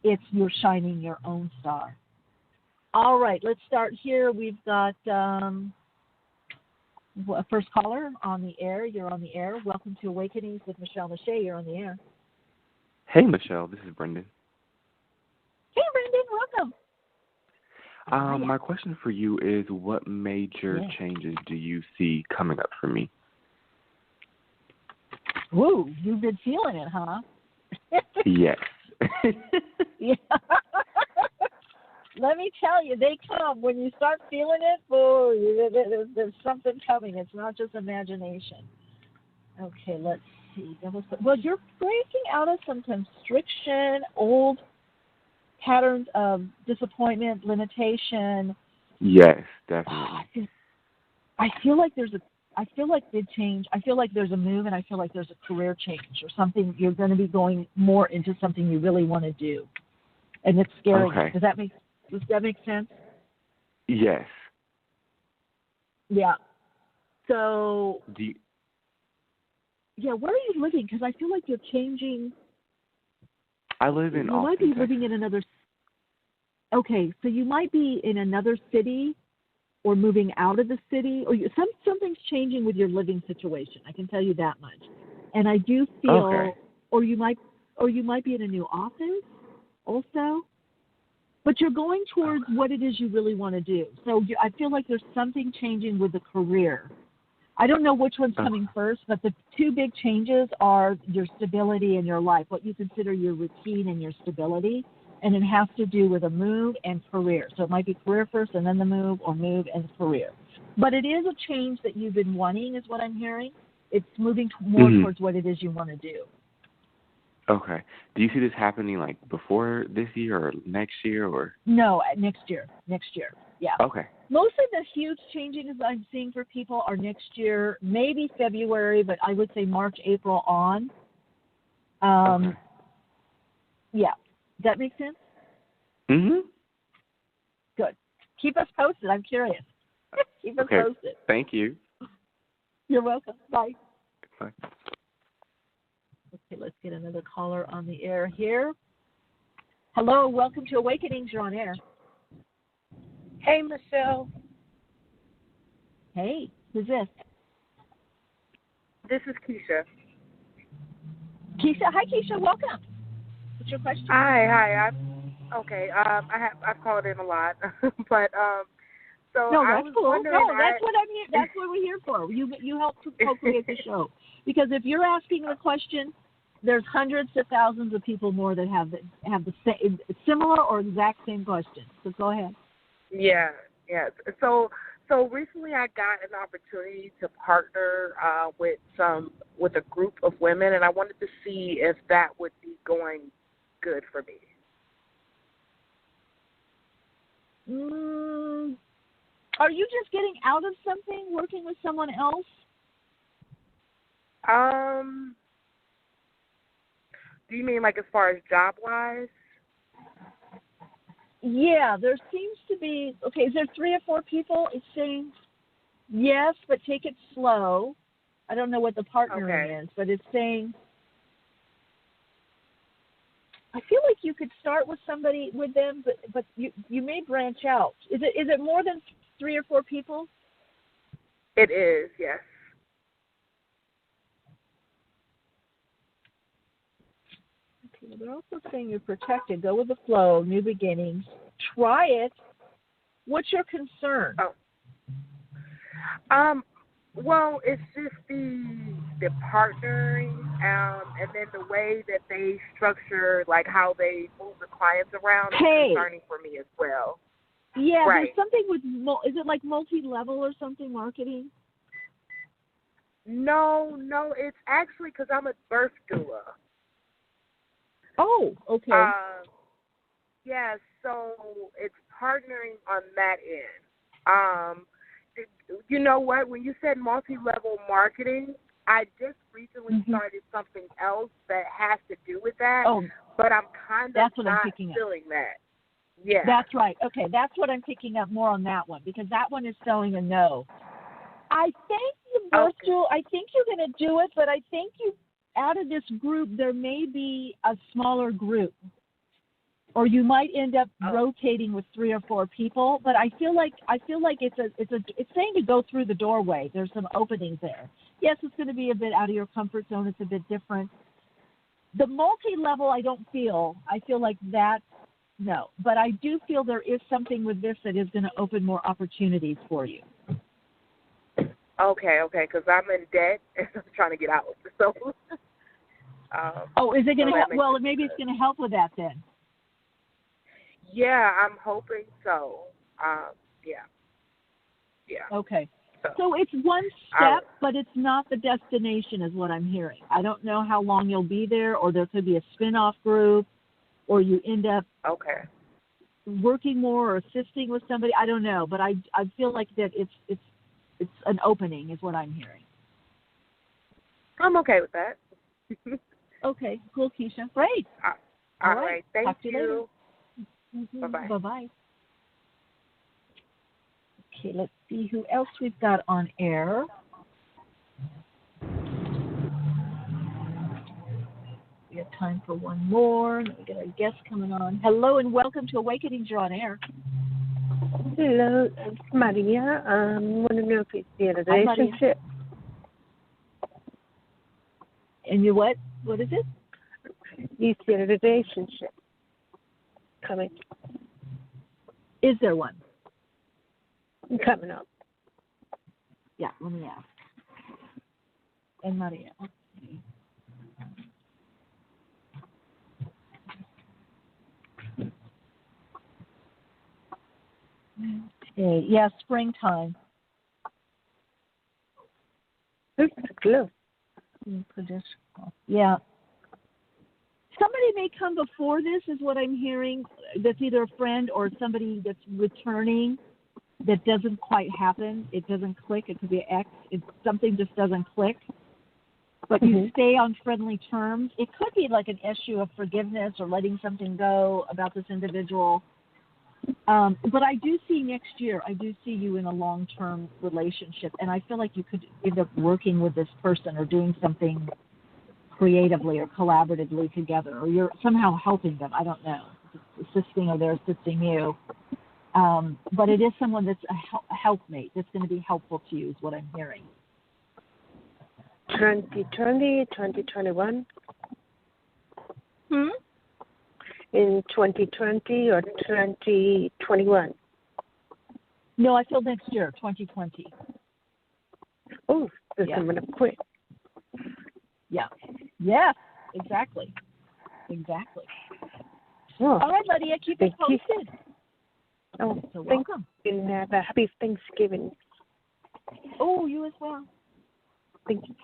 it's you're shining your own star. All right, let's start here. We've got first caller on the air. You're on the air. Welcome to Awakenings with Michele Meiche. You're on the air. Hey, Michele. This is Brendan. Hey, Brendan. Welcome. My question for you is, what major changes do you see coming up for me? Ooh, you've been feeling it, huh? Yes. Yeah. Let me tell you, they come. When you start feeling it, boy, there's something coming. It's not just imagination. Okay, let's see. Well, you're breaking out of some constriction, old patterns of disappointment, limitation. Yes, definitely. I feel like big change. I feel like there's a move, and I feel like there's a career change or something. You're going to be going more into something you really want to do, and it's scary. Okay. Does that make sense? Yes. Yeah. So. Yeah, where are you living? Because I feel like you're changing. I live in Austin, You might be Texas. living in another. Okay, so you might be in another city, or moving out of the city, or something's changing with your living situation. I can tell you that much. And I do feel, Okay. or you might be in a new office, also. But you're going towards what it is you really want to do. So I feel like there's something changing with the career. I don't know which one's coming first, but the two big changes are your stability in your life, what you consider your routine and your stability, and it has to do with a move and career. So it might be career first and then the move, or move and career. But it is a change that you've been wanting, is what I'm hearing. It's moving more towards what it is you want to do. Okay. Do you see this happening like before this year or next year or? No, next year. Next year. Yeah. Okay. Most of the huge changes I'm seeing for people are next year, maybe February, but I would say March, April on. Okay. Yeah. Does that make sense? Mhm. Good. Keep us posted. I'm curious. Keep us posted. Thank you. You're welcome. Bye. Bye. Okay, let's get another caller on the air here. Hello, welcome to Awakenings. You're on air. Hey, Michelle. Hey, who's this? This is Keisha. Keisha, hi Keisha, welcome. What's your question? Hi. I've called in a lot, but so no, I that's was cool. wondering. No, that's what I'm here. That's what we're here for. You help co-create the show, because if you're asking the question, there's hundreds to thousands of people more that have the same, similar or exact same question. So go ahead. Yeah. So recently I got an opportunity to partner with a group of women, and I wanted to see if that would be going good for me. Are you just getting out of something, working with someone else? Do you mean like as far as job-wise? Yeah, there seems to be, okay, is there 3 or 4 people? It's saying yes, but take it slow. I don't know what the partnering is, but it's saying, I feel like you could start with somebody with them, but you may branch out. Is it more than 3 or 4 people? It is, yes. Okay, they're also saying you're protected. Go with the flow, new beginnings. Try it. What's your concern? Well, it's just the partnering, and then the way that they structure, like how they move the clients around, is concerning for me as well. Yeah, right. There's something with, is it like multi-level or something, marketing? No, it's actually because I'm a birth doula. Oh, okay. Yeah, so it's partnering on that end. You know what? When you said multi-level marketing, I just recently started something else that has to do with that. Oh, but I'm kind of not feeling that. Yeah. That's right. Okay, that's what I'm picking up more on that one, because that one is showing a no. I think I think you're going to do it, but I think out of this group, there may be a smaller group, or you might end up rotating with 3 or 4 people. But I feel like it's saying to go through the doorway. There's some openings there. Yes, it's going to be a bit out of your comfort zone. It's a bit different. The multi-level, I feel like that, no. But I do feel there is something with this that is going to open more opportunities for you. Okay, because I'm in debt and I'm trying to get out. So. Is it going to help? Well, sense. maybe it's going to help with that then. Yeah, I'm hoping so. Yeah. Okay. So it's one step, but it's not the destination is what I'm hearing. I don't know how long you'll be there, or there could be a spin-off group, or you end up working more or assisting with somebody. I don't know, but I feel like that it's an opening is what I'm hearing. I'm okay with that. Okay, cool, Keisha. Great. All right. Thank Talk to you you. later. Mm-hmm. Bye-bye. Bye-bye. Okay, let's see who else we've got on air. We have time for one more. We got our guest coming on. Hello and welcome to Awakenings. You're on air. Hello, it's Maria. I want to know if it's the relationship. And you what? What is it? You see a relationship coming. Is there one? Coming up. Yeah, let me ask. And Maria. Okay. Okay. Yeah, springtime. It's close. Yeah. Somebody may come before this, is what I'm hearing. That's either a friend or somebody that's returning. That doesn't quite happen. It doesn't click. It could be an ex. Something just doesn't click. But you stay on friendly terms. It could be like an issue of forgiveness or letting something go about this individual. But I do see next year, I do see you in a long-term relationship. And I feel like you could end up working with this person or doing something creatively or collaboratively together. Or you're somehow helping them. I don't know. Assisting or they're assisting you. But it is someone that's a helpmate that's going to be helpful to you is what I'm hearing. 2020, 2021? Hmm? In 2020 or 2021? No, I feel next year, 2020. Oh, there's someone quick. Yeah. Yeah, exactly. Exactly. Oh, all right, Lydia, keep it posted. Oh, so welcome. And have a happy Thanksgiving. Oh, you as well. Thank you.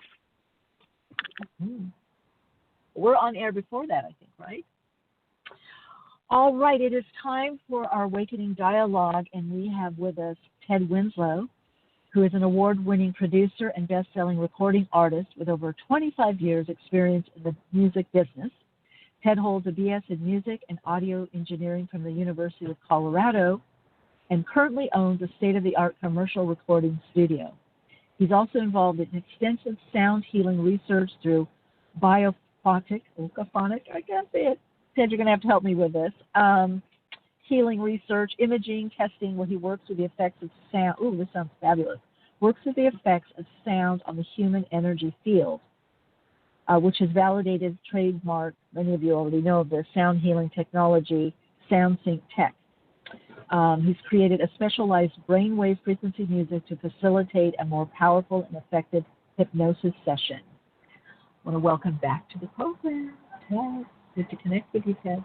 Mm-hmm. We're on air before that, I think, right? All right, it is time for our Awakening Dialogue, and we have with us Ted Winslow, who is an award-winning producer and best-selling recording artist with over 25 years' experience in the music business. Ted holds a BS in Music and Audio Engineering from the University of Colorado and currently owns a state-of-the-art commercial recording studio. He's also involved in extensive sound healing research through biophonic, I can't say it. Ted, you're going to have to help me with this. Healing research, imaging, testing, where he works with the effects of sound. Ooh, this sounds fabulous. Works with the effects of sound on the human energy field. Which has validated trademark, many of you already know of this, sound healing technology, SoundSync Tech. He's created a specialized brainwave frequency music to facilitate a more powerful and effective hypnosis session. I want to welcome back to the program, Ted. Good to connect with you, Ted.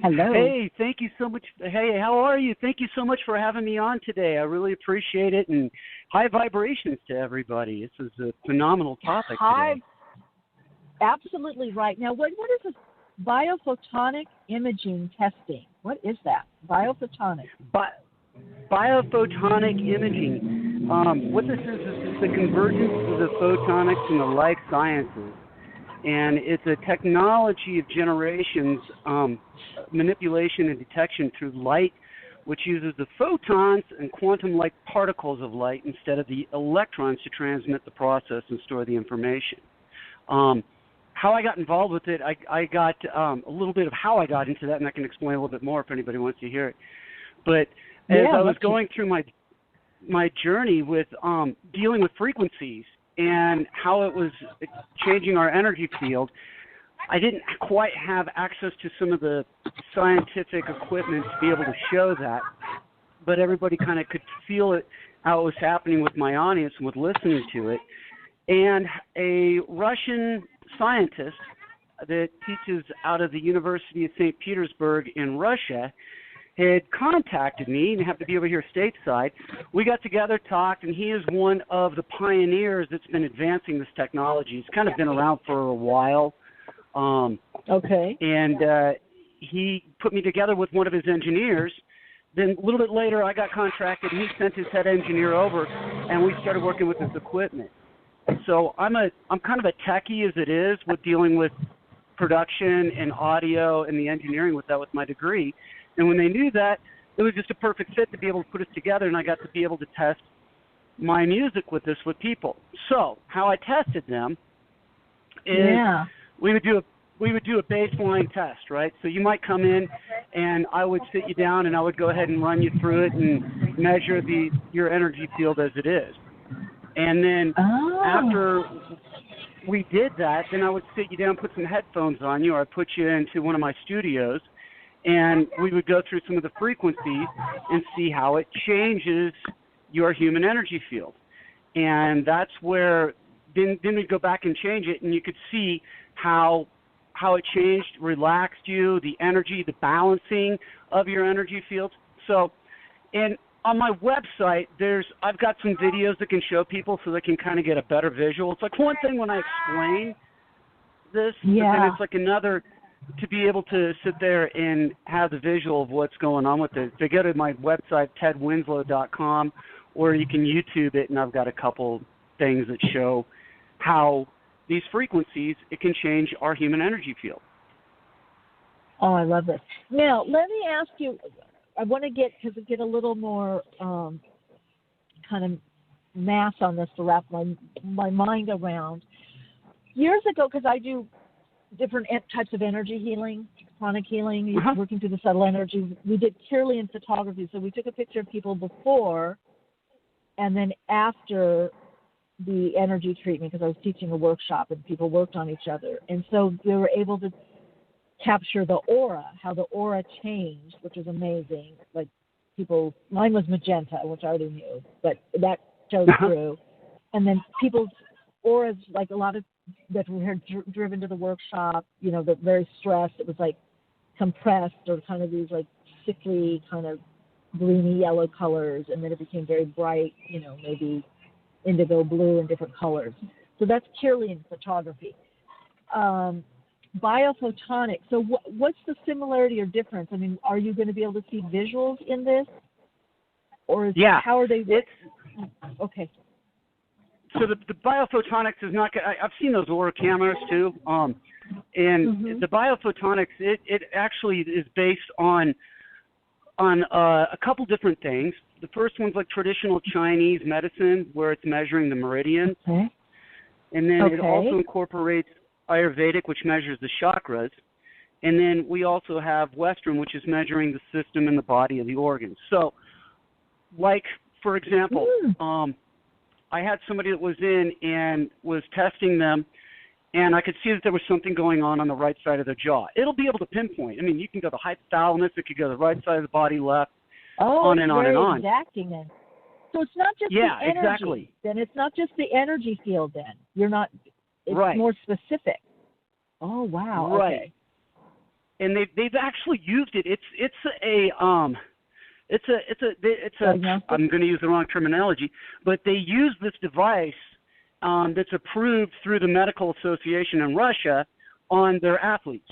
Hello. Hey, thank you so much. Hey, how are you? Thank you so much for having me on today. I really appreciate it, and high vibrations to everybody. This is a phenomenal topic today. Absolutely right. Now, what is this biophotonic imaging testing? What is that? Biophotonic. Biophotonic imaging. What this is the convergence of the photonics and the life sciences. And it's a technology of generations, manipulation and detection through light, which uses the photons and quantum-like particles of light instead of the electrons to transmit the process and store the information. How I got involved with it, I got a little bit of how I got into that, and I can explain a little bit more if anybody wants to hear it. But as I was going through my journey with dealing with frequencies and how it was changing our energy field, I didn't quite have access to some of the scientific equipment to be able to show that, but everybody kind of could feel it, how it was happening with my audience and with listening to it. And a Russian scientist that teaches out of the University of St. Petersburg in Russia had contacted me and happened to be over here stateside. We got together, talked, and he is one of the pioneers that's been advancing this technology. It's kind of been around for a while. Okay. And he put me together with one of his engineers. Then a little bit later, I got contracted, and he sent his head engineer over, and we started working with his equipment. So I'm kind of a techie as it is with dealing with production and audio and the engineering with that with my degree. And when they knew that, it was just a perfect fit to be able to put us together, and I got to be able to test my music with this with people. So how I tested them is we would do a baseline test, right? So you might come in, and I would sit you down, and I would go ahead and run you through it and measure your energy field as it is. And then after we did that, then I would sit you down, put some headphones on you, or I'd put you into one of my studios, and we would go through some of the frequencies and see how it changes your human energy field. And that's where then we'd go back and change it, and you could see how it changed, relaxed you, the energy, the balancing of your energy fields. So, and on my website, I've got some videos that can show people so they can kind of get a better visual. It's like one thing when I explain this, but then it's like another to be able to sit there and have the visual of what's going on with it. They go to my website, tedwinslow.com, or you can YouTube it, and I've got a couple things that show how these frequencies, it can change our human energy field. Oh, I love this. Now, let me ask you, I want to get a little more kind of mass on this to wrap my mind around. Years ago, because I do different types of energy healing, chronic healing, working through the subtle energy, we did Kirlian photography. So we took a picture of people before and then after the energy treatment, because I was teaching a workshop and people worked on each other. And so we were able to capture the aura, how the aura changed, which was amazing. Like mine was magenta, which I already knew, but that showed through. And then people's auras, like a lot of that were driven to the workshop, they're very stressed. It was like compressed or kind of these like sickly kind of greeny yellow colors. And then it became very bright, maybe indigo blue and different colors. So that's Kirlian photography. Biophotonics. So what's the similarity or difference? I mean, are you going to be able to see visuals in this? Or how are they? Okay. So the biophotonics is not. I've seen those aura cameras too, and the biophotonics it actually is based on a couple different things. The first one's like traditional Chinese medicine, where it's measuring the meridians, and then it also incorporates Ayurvedic, which measures the chakras, and then we also have Western, which is measuring the system and the body of the organs. So, like for example. I had somebody that was in and was testing them, and I could see that there was something going on the right side of their jaw. It'll be able to pinpoint. I mean, you can go to the hypothalamus, it could go to the right side of the body, left, on and on and on. Exacting then. So it's not just the energy. Exactly. Then it's not just the energy field then. It's more specific. Oh, wow. Right. Okay. And they've actually used it. I'm going to use the wrong terminology, but they use this device that's approved through the Medical Association in Russia on their athletes.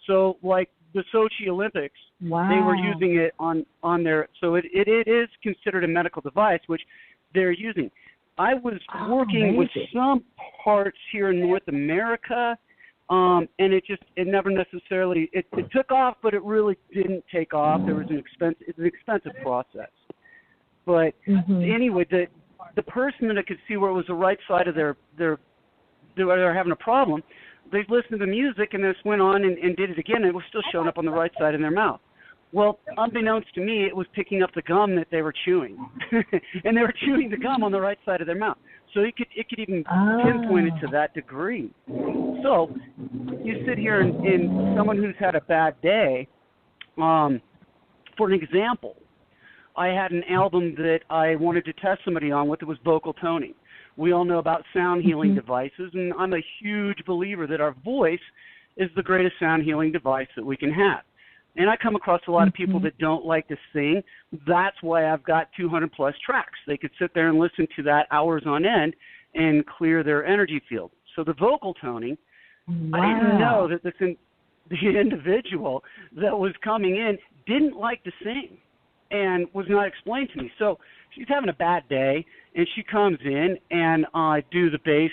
So, like the Sochi Olympics, they were using it on their. So it is considered a medical device, which they're using. I was working with some parts here in North America. And it never necessarily, it took off, but it really didn't take off. There was it's an expensive process. But anyway, the person that I could see where it was the right side of where they're having a problem, they listened to the music and this went on and did it again, and it was still showing up on the right side in their mouth. Well, unbeknownst to me, it was picking up the gum that they were chewing. And they were chewing the gum on the right side of their mouth. So it could even pinpoint it to that degree. So you sit here and someone who's had a bad day, for an example, I had an album that I wanted to test somebody on with. It was vocal toning. We all know about sound healing devices, and I'm a huge believer that our voice is the greatest sound healing device that we can have. And I come across a lot of people that don't like to sing. That's why I've got 200-plus tracks. They could sit there and listen to that hours on end and clear their energy field. So the vocal toning, I didn't know that the individual that was coming in didn't like to sing and was not explained to me. So she's having a bad day, and she comes in, and I do the bass,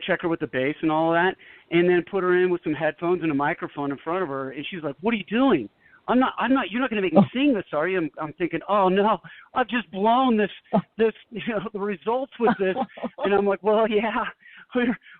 check her with the bass and all of that, and then put her in with some headphones and a microphone in front of her, and she's like, "What are you doing? I'm not. You're not going to make me sing this, are you?" I'm thinking, "Oh no, I've just blown this, the results with this," and I'm like, "Well, yeah,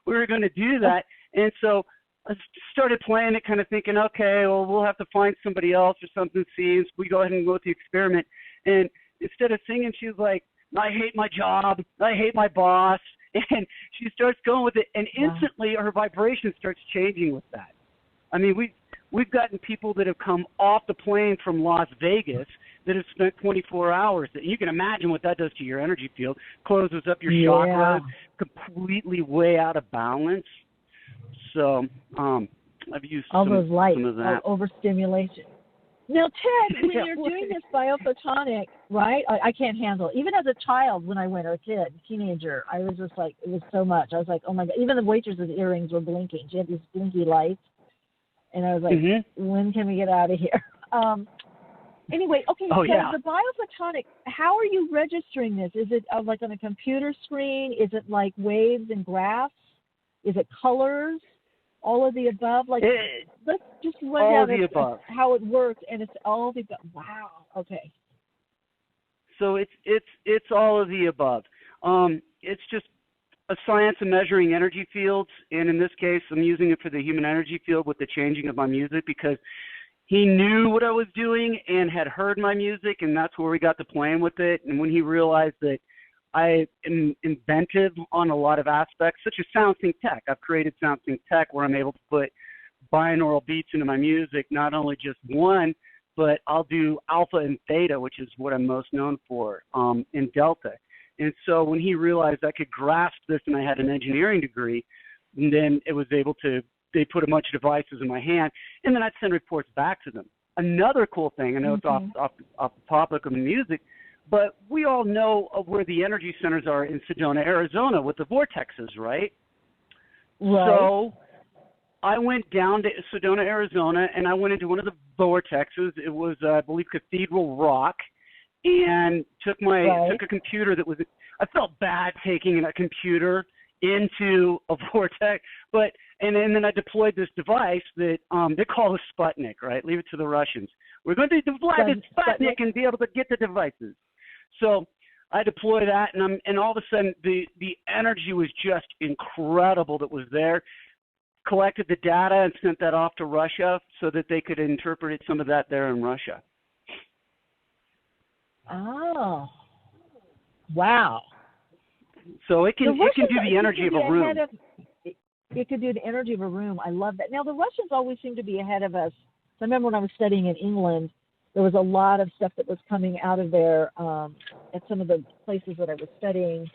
we're going to do that," and so I started playing it, kind of thinking, "Okay, well, we'll have to find somebody else or something. See, we go ahead and go with the experiment." And instead of singing, she's like, "I hate my job. I hate my boss." And she starts going with it, and instantly her vibration starts changing with that. I mean, we've gotten people that have come off the plane from Las Vegas that have spent 24 hours. You can imagine what that does to your energy field. Closes up your chakras, completely way out of balance. So I've used all some, those lights, some of that. Overstimulation. Now, Ted, when you're doing this biophotonic, right, I can't handle it. Even as a child when I went, or a kid, teenager, I was just like, it was so much. I was like, oh, my God. Even the waitress's earrings were blinking. She had these blinky lights. And I was like, when can we get out of here? Anyway, okay, the biophotonic, how are you registering this? Is it like on a computer screen? Is it like waves and graphs? Is it colors? All of the above? Like, let's just run down how it works, and it's all of the above. Wow. Okay. So it's all of the above. It's just a science of measuring energy fields, and in this case, I'm using it for the human energy field with the changing of my music because he knew what I was doing and had heard my music, and that's where we got to playing with it. And when he realized that I am inventive on a lot of aspects, such as SoundSync Tech. I've created SoundSync Tech where I'm able to put binaural beats into my music, not only just one, but I'll do alpha and theta, which is what I'm most known for, in delta. And so when he realized I could grasp this and I had an engineering degree, and then it was able to, they put a bunch of devices in my hand, and then I'd send reports back to them. Another cool thing, I know it's off the topic of music, but we all know of where the energy centers are in Sedona, Arizona with the vortexes, right? So I went down to Sedona, Arizona, and I went into one of the vortexes. It was, I believe, Cathedral Rock, and took a computer that was – I felt bad taking a computer into a vortex, and then I deployed this device that they call a Sputnik, right? Leave it to the Russians. We're going to deploy this Sputnik and be able to get the devices. So I deploy that, and all of a sudden the energy was just incredible that was there. Collected the data and sent that off to Russia so that they could interpret some of that there in Russia. Oh, wow! So it can do the energy of a room. It could do the energy of a room. I love that. Now the Russians always seem to be ahead of us. So I remember when I was studying in England, there was a lot of stuff that was coming out of there at some of the places that I was studying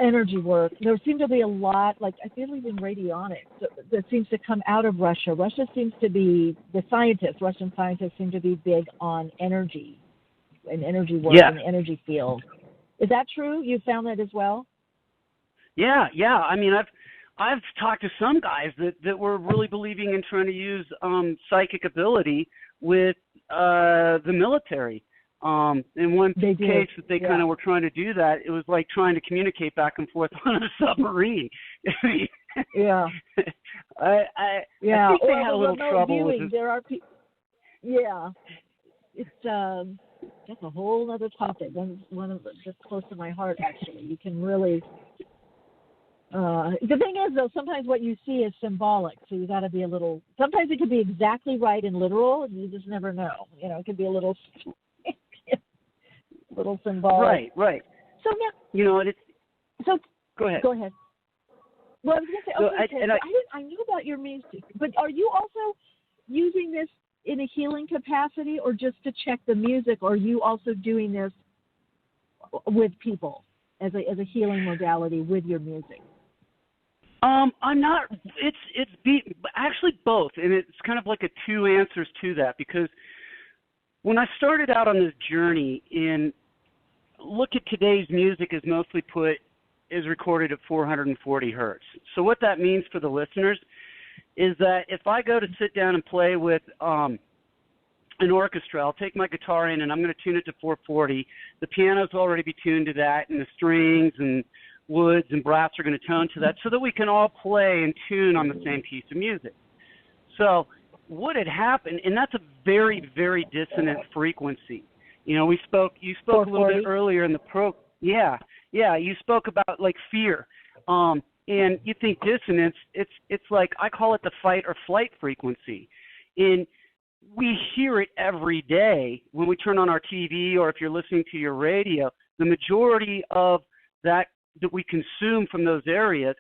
energy work. There seemed to be a lot, like I believe in radionics, that seems to come out of Russia. Russia seems to be, Russian scientists seem to be big on energy and energy work in the energy field. Is that true? You found that as well? Yeah. I mean, I've talked to some guys that were really believing in trying to use psychic ability with the military. In one case that they kind of were trying to do that, it was like trying to communicate back and forth on a submarine. I think they had a little trouble with it. There are people. Yeah, it's that's a whole other topic. One of just close to my heart. Actually, you can really. The thing is, though, sometimes what you see is symbolic, so you got to be a little. Sometimes it could be exactly right and literal, and you just never know. You know, it could be a little symbolic. Right. So now, So go ahead. Well, I was going to say, I knew about your music, but are you also using this in a healing capacity, or just to check the music? Or are you also doing this with people? as a healing modality with your music? I'm not. Actually both, and it's kind of like a two answers to that, because when I started out on this journey, in look at today's music is mostly is recorded at 440 hertz. So what that means for the listeners is that if I go to sit down and play with an orchestra, I'll take my guitar in and I'm going to tune it to 440. The piano's already be tuned to that, and the strings and woods and brass are going to tone to that, so that we can all play and tune on the same piece of music. So what had happened, and that's a very, very dissonant frequency. You spoke a little bit earlier in the you spoke about like fear. And you think dissonance, it's like, I call it the fight or flight frequency. And we hear it every day when we turn on our TV, or if you're listening to your radio. The majority of that we consume from those areas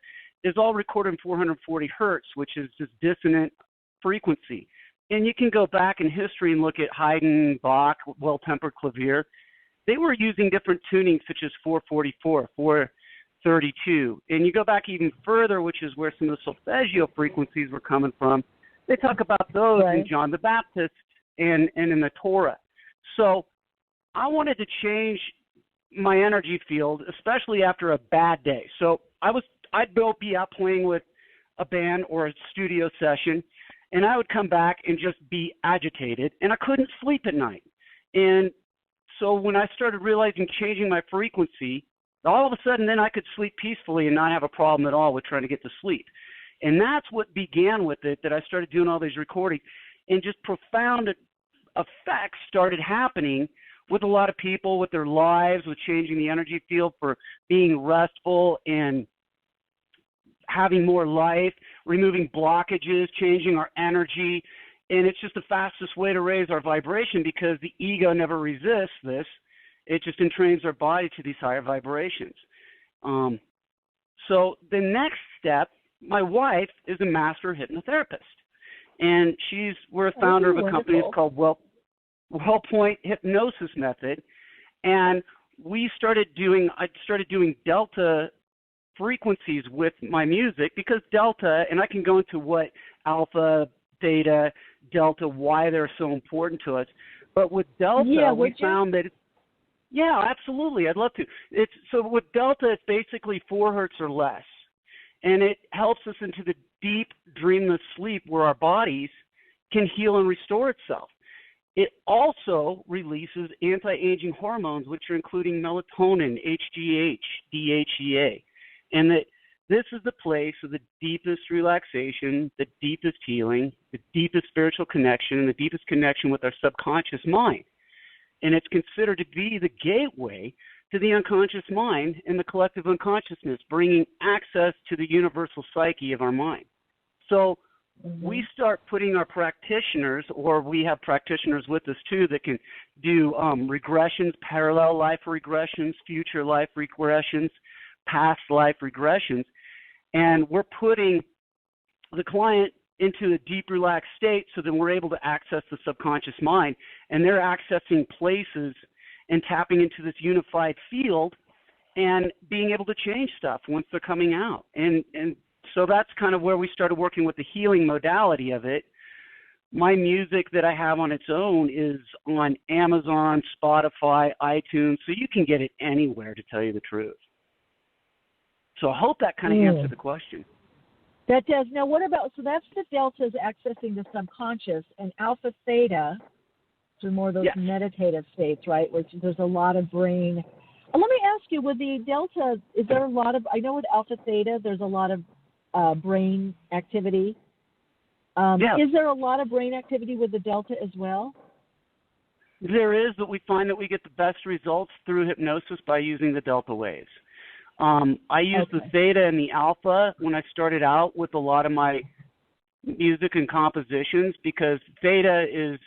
is all recorded in 440 hertz, which is this dissonant frequency. And you can go back in history and look at Haydn, Bach, Well-Tempered Clavier. They were using different tunings such as 444, 432. And you go back even further, which is where some of the solfeggio frequencies were coming from. They talk about those in John the Baptist and in the Torah. So I wanted to change my energy field, especially after a bad day. So I'd be out playing with a band or a studio session, and I would come back and just be agitated, and I couldn't sleep at night. And so when I started realizing changing my frequency, all of a sudden then I could sleep peacefully and not have a problem at all with trying to get to sleep. And that's what began with it, that I started doing all these recordings, and just profound effects started happening with a lot of people, with their lives, with changing the energy field for being restful and having more life, removing blockages, changing our energy. And it's just the fastest way to raise our vibration, because the ego never resists this. It just entrains our body to these higher vibrations. So the next step, my wife is a master hypnotherapist. And we're a founder of a company. It's called WellPoint Hypnosis Method. And I started doing delta frequencies with my music, because delta, and I can go into what alpha, theta, delta, why they're so important to us. But with delta, we found that absolutely, I'd love to. So with delta, it's basically 4 hertz or less, and it helps us into the deep dreamless sleep where our bodies can heal and restore itself. It also releases anti-aging hormones, which are including melatonin, HGH, DHEA, and that this is the place of the deepest relaxation, the deepest healing, the deepest spiritual connection, and the deepest connection with our subconscious mind. And it's considered to be the gateway to the unconscious mind and the collective unconsciousness, bringing access to the universal psyche of our mind. So we start putting our practitioners, or we have practitioners with us too, that can do regressions, parallel life regressions, future life regressions, past life regressions, and we're putting the client into a deep relaxed state so that we're able to access the subconscious mind, and they're accessing places and tapping into this unified field and being able to change stuff once they're coming out. And so that's kind of where we started working with the healing modality of it. My music that I have on its own is on Amazon, Spotify, iTunes, so you can get it anywhere, to tell you the truth. So I hope that kind of answered the question. That does. Now, what about, so that's the deltas accessing the subconscious, and alpha theta, which are more those meditative states, right, which there's a lot of brain. Let me ask you, with the delta, is there a lot of, I know with alpha theta, there's a lot of brain activity. Is there a lot of brain activity with the delta as well? There is, but we find that we get the best results through hypnosis by using the delta waves. I used the theta and the alpha when I started out with a lot of my music and compositions, because theta is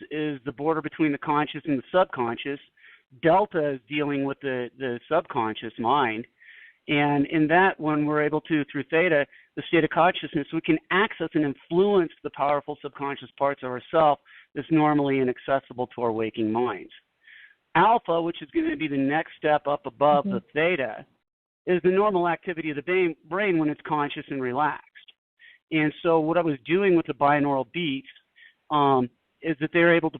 the border between the conscious and the subconscious. Delta is dealing with the subconscious mind. And in that one, we're able to, through theta, the state of consciousness, we can access and influence the powerful subconscious parts of ourselves that's normally inaccessible to our waking minds. Alpha, which is going to be the next step up above the theta, is the normal activity of the brain when it's conscious and relaxed. And so what I was doing with the binaural beats is that they're able to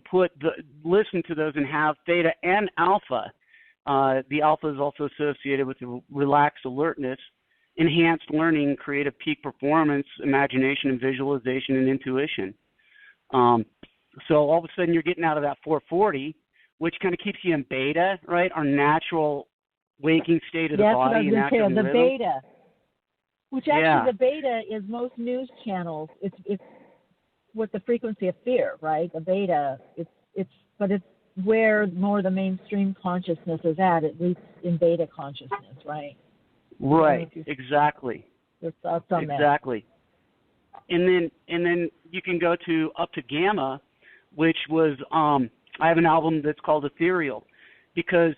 listen to those and have theta and alpha. The alpha is also associated with the relaxed alertness, enhanced learning, creative peak performance, imagination and visualization, and intuition. So all of a sudden you're getting out of that 440, which kind of keeps you in beta, right? Our natural waking state of the body and active rhythm. The beta, which actually the beta is most news channels. It's with the frequency of fear, right? The beta, but it's where more the mainstream consciousness is at least in beta consciousness, right? Right, exactly. Your thoughts on that? Exactly. And then you can go up to gamma, which was I have an album that's called Ethereal, because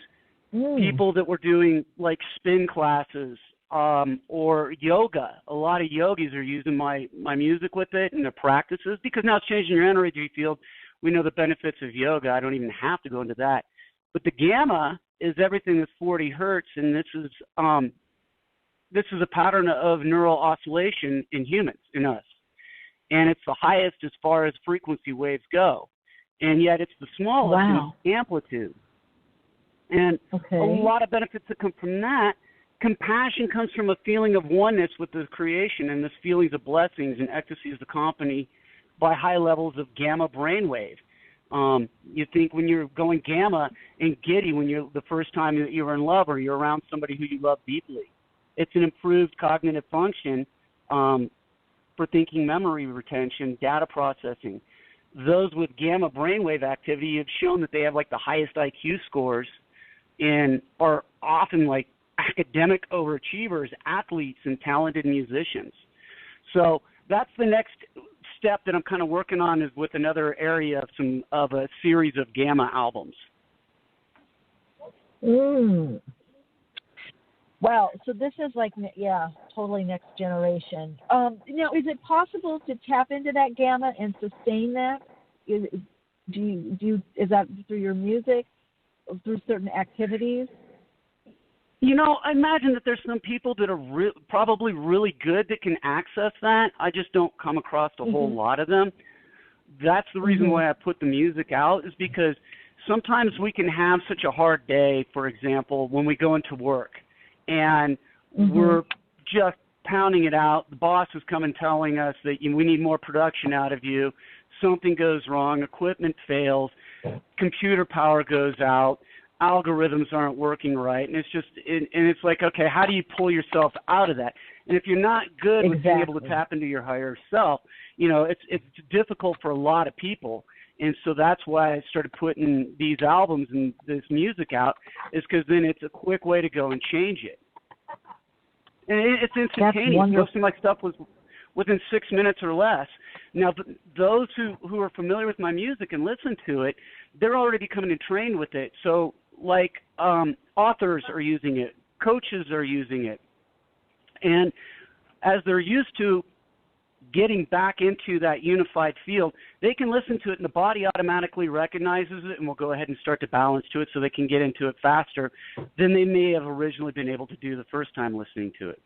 people that were doing like spin classes or yoga, a lot of yogis are using my music with it in their practices, because now it's changing your energy field. We know the benefits of yoga. I don't even have to go into that. But the gamma is everything that's 40 hertz, and this is a pattern of neural oscillation in humans, in us. And it's the highest as far as frequency waves go. And yet it's the smallest in amplitude. And a lot of benefits that come from that. Compassion comes from a feeling of oneness with the creation, and this feelings of blessings and ecstasy is accompanied by high levels of gamma brainwave. You think when you're going gamma and giddy when you're the first time that you're in love or you're around somebody who you love deeply. It's an improved cognitive function for thinking, memory retention, data processing. Those with gamma brainwave activity have shown that they have like the highest IQ scores and are often like academic overachievers, athletes, and talented musicians. So that's the next step that I'm kind of working on, is with another area of a series of gamma albums. Wow, so this is like, totally next generation. Now, is it possible to tap into that gamma and sustain that? Is that through your music, or through certain activities? I imagine that there's some people that are probably really good that can access that. I just don't come across a whole lot of them. That's the reason why I put the music out, is because sometimes we can have such a hard day, for example, when we go into work, and we're just pounding it out. The boss is coming telling us that we need more production out of you. Something goes wrong, equipment fails, computer power goes out, algorithms aren't working right, and it's like, okay, how do you pull yourself out of that? And if you're not good with being able to tap into your higher self, it's difficult for a lot of people. And so that's why I started putting these albums and this music out, is because then it's a quick way to go and change it. And it's instantaneous. Most of my stuff was within 6 minutes or less. Now, those who are familiar with my music and listen to it, they're already becoming trained with it. So, like, authors are using it, coaches are using it. And as they're used to getting back into that unified field, they can listen to it and the body automatically recognizes it and will go ahead and start to balance to it, so they can get into it faster than they may have originally been able to do the first time listening to it.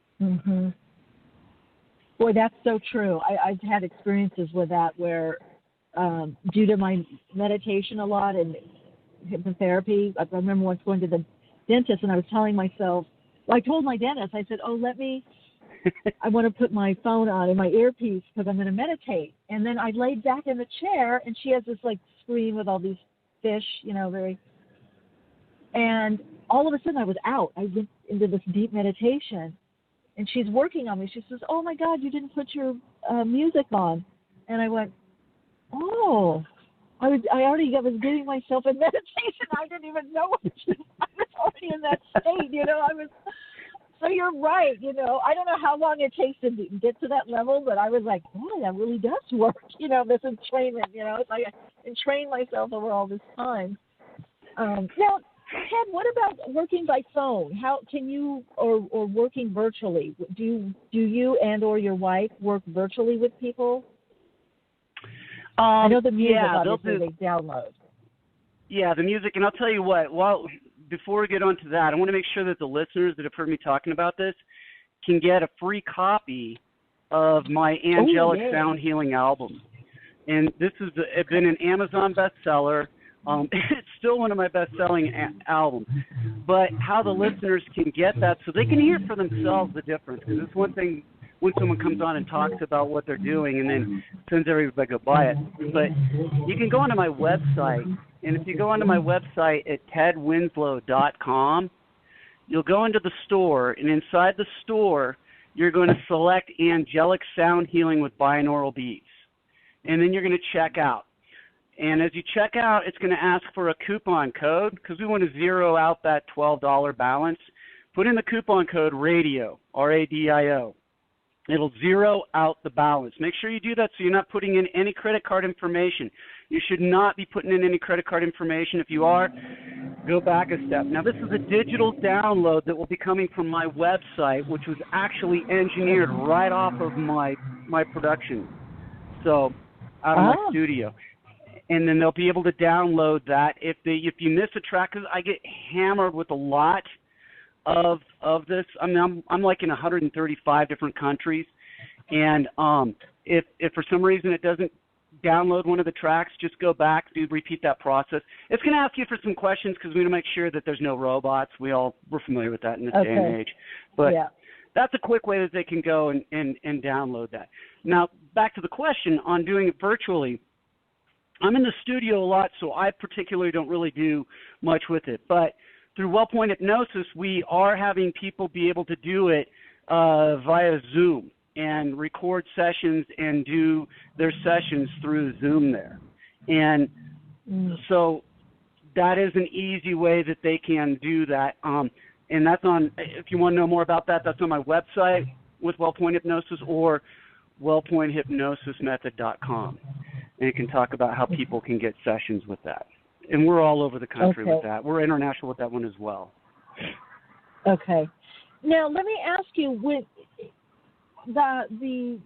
Boy, that's so true. I've had experiences with that where due to my meditation a lot and hypnotherapy, I remember once going to the dentist and I was telling myself, I told my dentist, I said, I want to put my phone on in my earpiece because I'm going to meditate. And then I laid back in the chair, and she has this like screen with all these fish, and all of a sudden I was out. I went into this deep meditation, and she's working on me. She says, "Oh my God, you didn't put your music on." And I went, "Oh, I was giving myself a meditation. I didn't even know it. I was already in that state, I was." So you're right, I don't know how long it takes to get to that level, but I was like, oh, that really does work, this entrainment, it's like I entrained myself over all this time. Now, Ted, what about working by phone? How can you, or working virtually? Do you and or your wife work virtually with people? I know the music, obviously, they download. Yeah, the music, and I'll tell you what, while before we get on to that, I want to make sure that the listeners that have heard me talking about this can get a free copy of my Angelic Sound Healing album. And this has been an Amazon bestseller. It's still one of my best-selling albums. But how the listeners can get that so they can hear for themselves the difference. Because it's one thing when someone comes on and talks about what they're doing and then sends everybody to go buy it. But you can go onto my website. And if you go onto my website at tedwinslow.com, you'll go into the store. And inside the store, you're going to select Angelic Sound Healing with Binaural Beats. And then you're going to check out. And as you check out, it's going to ask for a coupon code because we want to zero out that $12 balance. Put in the coupon code RADIO, R-A-D-I-O. It'll zero out the balance. Make sure you do that so you're not putting in any credit card information. You should not be putting in any credit card information. If you are, go back a step. Now, this is a digital download that will be coming from my website, which was actually engineered right off of my production. So, out of my studio. And then they'll be able to download that. If you miss a track, because I get hammered with a lot of this. I mean, I'm like in 135 different countries, and if for some reason it doesn't download one of the tracks, just go back, repeat that process. It's going to ask you for some questions because we want to make sure that there's no robots. We're familiar with that in this day and age, but that's a quick way that they can go and download that. Now, back to the question on doing it virtually. I'm in the studio a lot, so I particularly don't really do much with it. But through WellPoint Hypnosis, we are having people be able to do it via Zoom and record sessions and do their sessions through Zoom there. And so that is an easy way that they can do that. And that's on, if you want to know more about that, that's on my website with WellPoint Hypnosis or wellpointhypnosismethod.com. And you can talk about how people can get sessions with that. And we're all over the country with that. We're international with that one as well. Okay. Now, let me ask you, with the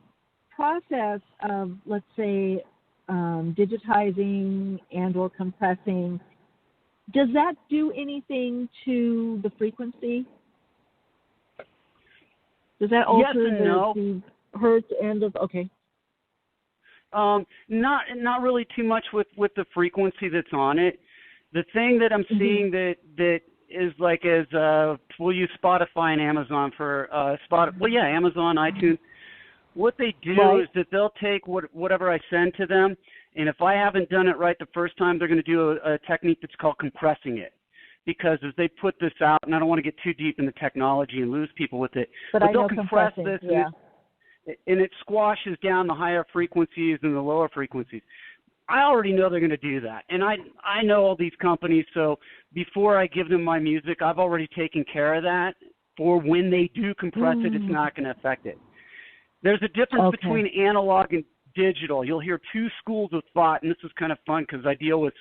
process of, let's say, digitizing and or compressing, does that do anything to the frequency? Does that alter the hertz end of, okay. Not really too much with the frequency that's on it. The thing that I'm seeing that is like we'll use Spotify and Amazon for Amazon, iTunes. What they do is that they'll take whatever I send to them, and if I haven't done it right the first time, they're going to do a technique that's called compressing it. Because as they put this out, and I don't want to get too deep in the technology and lose people with it, but they'll compress this and it squashes down the higher frequencies and the lower frequencies. I already know they're going to do that. And I know all these companies, so before I give them my music, I've already taken care of that. For when they do compress it, it's not going to affect it. There's a difference between analog and digital. You'll hear two schools of thought, and this is kind of fun because I deal with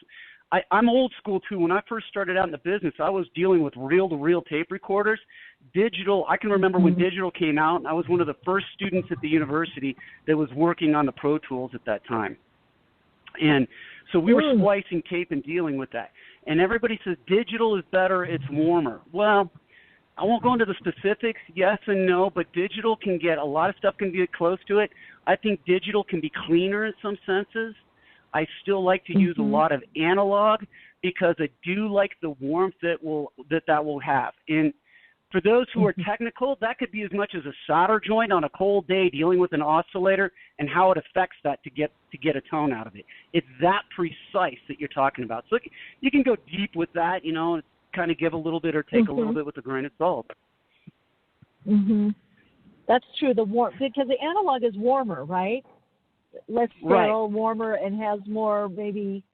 I'm old school, too. When I first started out in the business, I was dealing with reel-to-reel tape recorders. Digital, I can remember when digital came out, and I was one of the first students at the university that was working on the Pro Tools at that time. And so we were splicing tape and dealing with that. And everybody says digital is better, it's warmer. Well, I won't go into the specifics, yes and no, but digital can get, a lot of stuff can get close to it. I think digital can be cleaner in some senses. I still like to use a lot of analog because I do like the warmth that will have. And for those who are technical, that could be as much as a solder joint on a cold day dealing with an oscillator and how it affects that to get a tone out of it. It's that precise that you're talking about. So you can go deep with that, and kind of give a little bit or take a little bit with a grain of salt. That's true. Because the analog is warmer, right? Less sterile, warmer, and has more, maybe,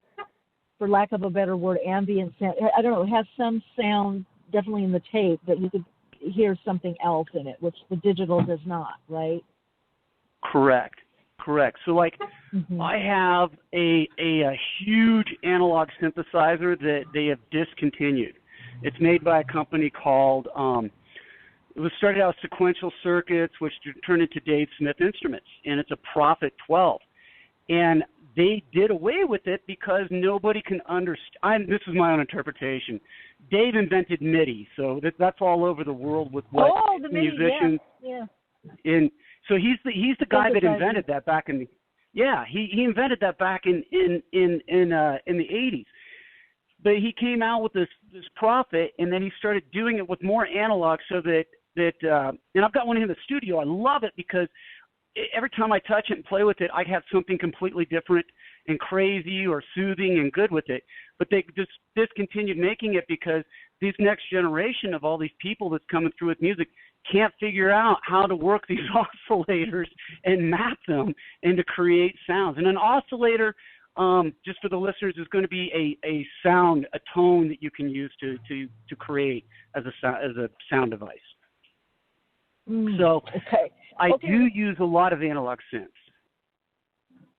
for lack of a better word, ambient sound. I don't know. It has some sound definitely in the tape that you could hear something else in it, which the digital does not, right? Correct. So, like, I have a huge analog synthesizer that they have discontinued. It's made by a company called it was started out with Sequential Circuits, which turned into Dave Smith Instruments, and it's a Prophet 12. And they did away with it because nobody can understand. This is my own interpretation. Dave invented MIDI, so that's all over the world with what the musicians. MIDI, And so he's the guy that invented that back in the. Yeah, he invented that back in the 80s. But he came out with this Prophet, and then he started doing it with more analog, so that and I've got one in the studio. I love it because every time I touch it and play with it, I have something completely different and crazy or soothing and good with it. But they just discontinued making it because this next generation of all these people that's coming through with music can't figure out how to work these oscillators and map them and to create sounds. And an oscillator, just for the listeners, is going to be a sound, a tone that you can use to create as a sound device. So I do use a lot of analog synths.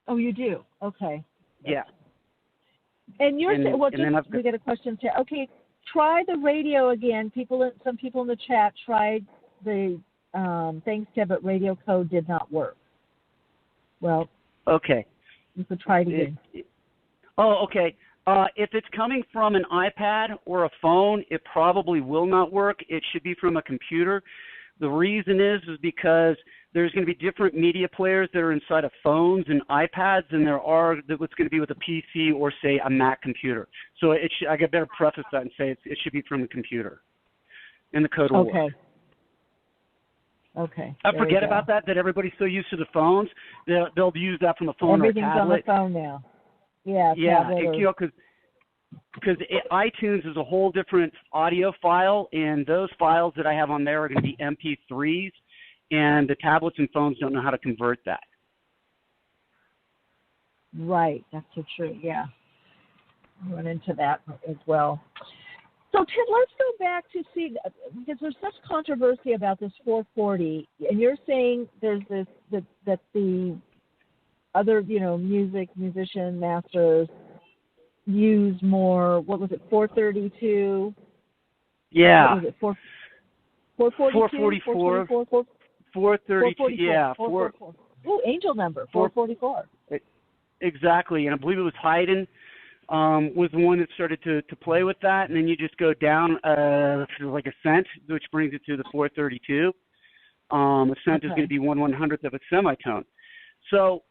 Oh, you do? Okay. Yeah. And you're saying, we got a question here. Okay, try the radio again. Some people in the chat tried the Thanks Deb, but radio code did not work. Well. Okay. You could try it again. Okay. If it's coming from an iPad or a phone, it probably will not work. It should be from a computer. The reason is because there's going to be different media players that are inside of phones and iPads than there are what's going to be with a PC or, say, a Mac computer. So I got better preface that and say it should be from the computer, and the code will work. Okay. I forget about that everybody's so used to the phones, they'll use that from a phone or a tablet. Everything's on the phone now. Yeah. Because iTunes is a whole different audio file, and those files that I have on there are going to be MP3s, and the tablets and phones don't know how to convert that. Right, that's so true, yeah. I run into that as well. So, Ted, let's go back to see, because there's such controversy about this 440, and you're saying there's this, that the other, musician masters use more, what was it, 432? Yeah. What was it, 442? 444. 432, yeah. 444. Oh, angel number, 444. Exactly, and I believe it was Haydn was the one that started to play with that, and then you just go down like a cent, which brings it to the 432. A cent is going to be 1/100th of a semitone. So,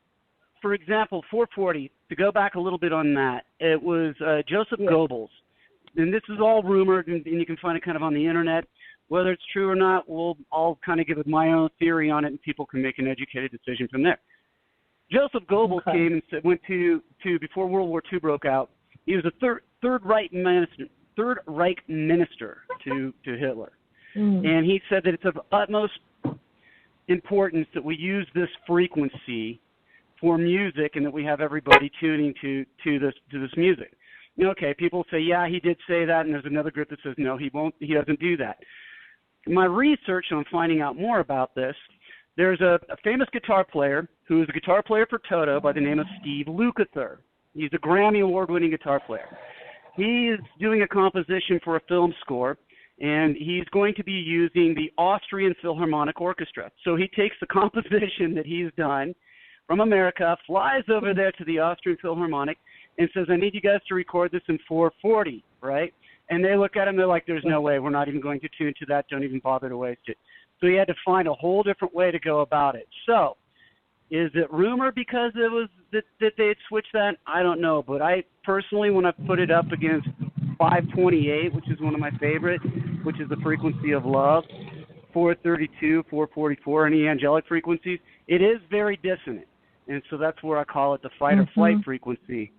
for example, 440, to go back a little bit on that, it was Joseph Goebbels. And this is all rumored, and you can find it kind of on the Internet. Whether it's true or not, I'll kind of give it my own theory on it, and people can make an educated decision from there. Joseph Goebbels came and went to before World War II broke out. He was a Third Reich minister to Hitler. And he said that it's of utmost importance that we use this frequency for music, and that we have everybody tuning to this music. Okay, people say, yeah, he did say that, and there's another group that says, no, he doesn't do that. My research on finding out more about this, there's a famous guitar player who is a guitar player for Toto by the name of Steve Lukather. He's a Grammy Award-winning guitar player. He is doing a composition for a film score, and he's going to be using the Austrian Philharmonic Orchestra. So he takes the composition that he's done from America, flies over there to the Austrian Philharmonic, and says, I need you guys to record this in 440, right? And they look at him, they're like, there's no way, we're not even going to tune to that, don't even bother to waste it. So he had to find a whole different way to go about it. So, is it rumor because it was that they had switched that? I don't know, but I personally, when I put it up against 528, which is one of my favorite, which is the frequency of love, 432, 444, any angelic frequencies, it is very dissonant. And so that's where I call it the fight or flight frequency.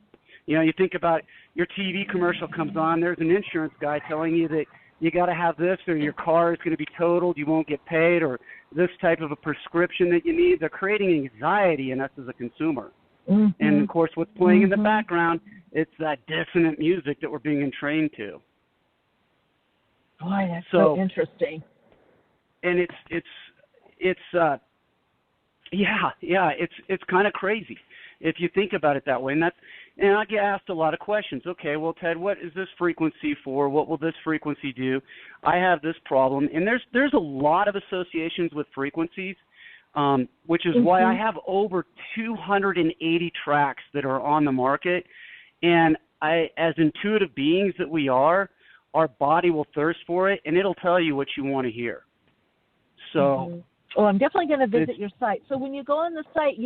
You think about your TV commercial comes on, there's an insurance guy telling you that you got to have this or your car is going to be totaled, you won't get paid, or this type of a prescription that you need. They're creating anxiety in us as a consumer. And, of course, what's playing in the background, it's that dissonant music that we're being entrained to. Boy, that's so interesting. And it's kind of crazy if you think about it that way. And I get asked a lot of questions. Okay, well, Ted, what is this frequency for? What will this frequency do? I have this problem. And there's a lot of associations with frequencies. which is why I have over 280 tracks that are on the market. And I, as intuitive beings that we are, our body will thirst for it, and it'll tell you what you want to hear. So, I'm definitely going to visit your site. So when you go on the site,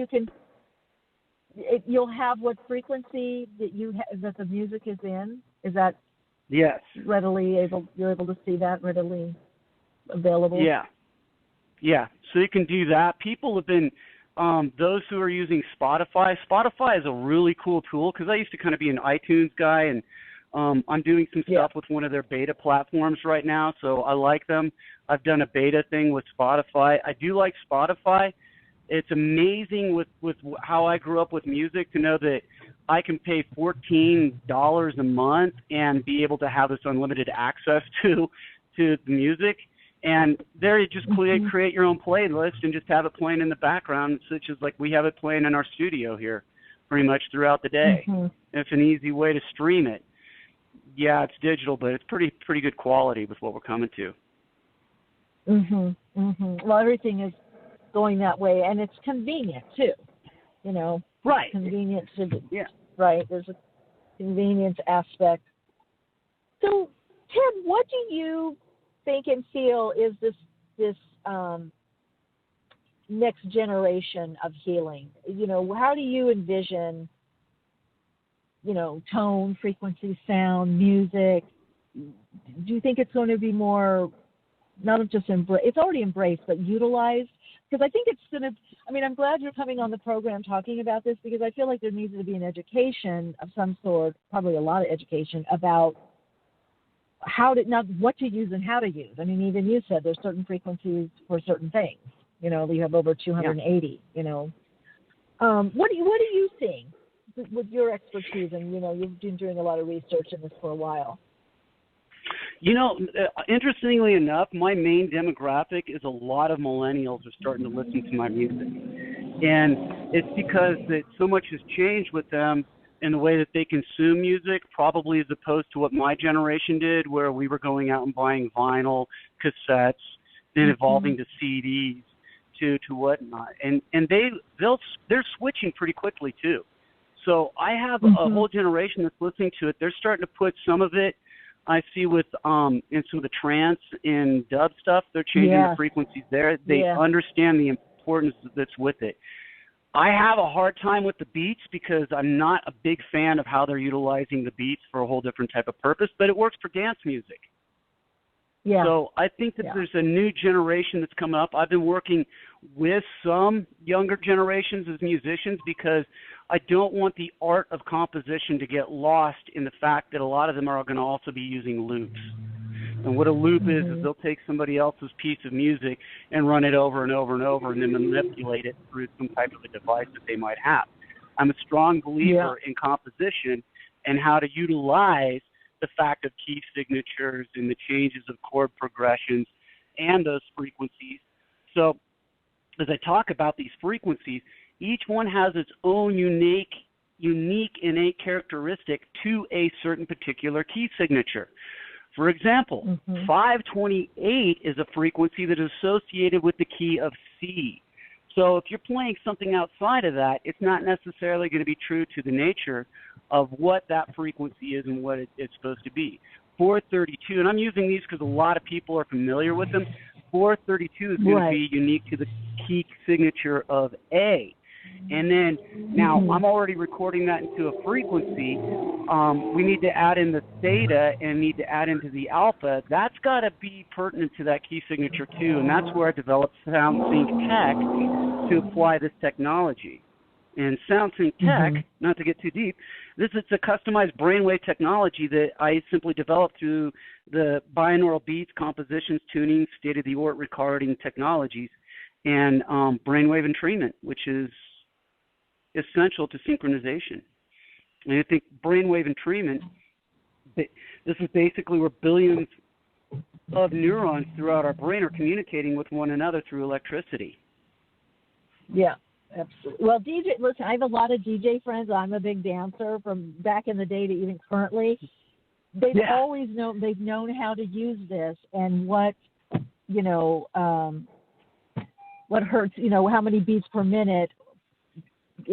you'll have what frequency that the music is in. Is that yes, you're able to see that readily available? Yeah. So you can do that. People have been those who are using Spotify. Spotify is a really cool tool because I used to kind of be an iTunes guy, and I'm doing some stuff with one of their beta platforms right now, so I like them. I've done a beta thing with Spotify. I do like Spotify. It's amazing with how I grew up with music to know that I can pay $14 a month and be able to have this unlimited access to the music. And there you just create your own playlist and just have it playing in the background, such as like we have it playing in our studio here pretty much throughout the day. It's an easy way to stream it. Yeah, it's digital, but it's pretty good quality with what we're coming to. Well, everything is going that way, and it's convenient too. Right? Convenient to right. There's a convenience aspect. So, Ted, what do you think and feel is this next generation of healing? How do you envision? Tone, frequency, sound, music. Do you think it's going to be more, not just it's already embraced, but utilized? Because I think it's going to, I'm glad you're coming on the program talking about this, because I feel like there needs to be an education of some sort, probably a lot of education about what to use and how to use. Even you said there's certain frequencies for certain things. You have over 280, What are you seeing with your expertise, and you've been doing a lot of research in this for a while? Interestingly enough, my main demographic is a lot of millennials are starting to listen to my music, and it's because that so much has changed with them in the way that they consume music, probably as opposed to what my generation did, where we were going out and buying vinyl, cassettes, then evolving to CDs, to whatnot, and they're switching pretty quickly too. So I have a whole generation that's listening to it. They're starting to put some of it, I see with in some of the trance and dub stuff, they're changing the frequencies there. They understand the importance that's with it. I have a hard time with the beats because I'm not a big fan of how they're utilizing the beats for a whole different type of purpose, but it works for dance music. So I think that there's a new generation that's coming up. I've been working with some younger generations as musicians because I don't want the art of composition to get lost in the fact that a lot of them are going to also be using loops. And what a loop is they'll take somebody else's piece of music and run it over and over and over and then manipulate it through some type of a device that they might have. I'm a strong believer in composition and how to utilize the fact of key signatures and the changes of chord progressions and those frequencies. So as I talk about these frequencies, each one has its own unique innate characteristic to a certain particular key signature. For example, 528 is a frequency that is associated with the key of C. So if you're playing something outside of that, it's not necessarily going to be true to the nature of what that frequency is and what it's supposed to be. 432, and I'm using these because a lot of people are familiar with them. 432 is going to be unique to the key signature of A. And then now I'm already recording that into a frequency. We need to add in the theta and need to add into the alpha. That's got to be pertinent to that key signature too, and that's where I developed SoundSync Tech to apply this technology. And SoundSync Tech, not to get too deep, this is a customized brainwave technology that I simply developed through the binaural beats, compositions, tuning, state-of-the-art recording technologies, and brainwave entrainment, which is essential to synchronization. And I think brainwave entrainment, this is basically where billions of neurons throughout our brain are communicating with one another through electricity. Yeah, absolutely. Well, listen, I have a lot of DJ friends. I'm a big dancer from back in the day to even currently. They've always known how to use this and what what hertz, how many beats per minute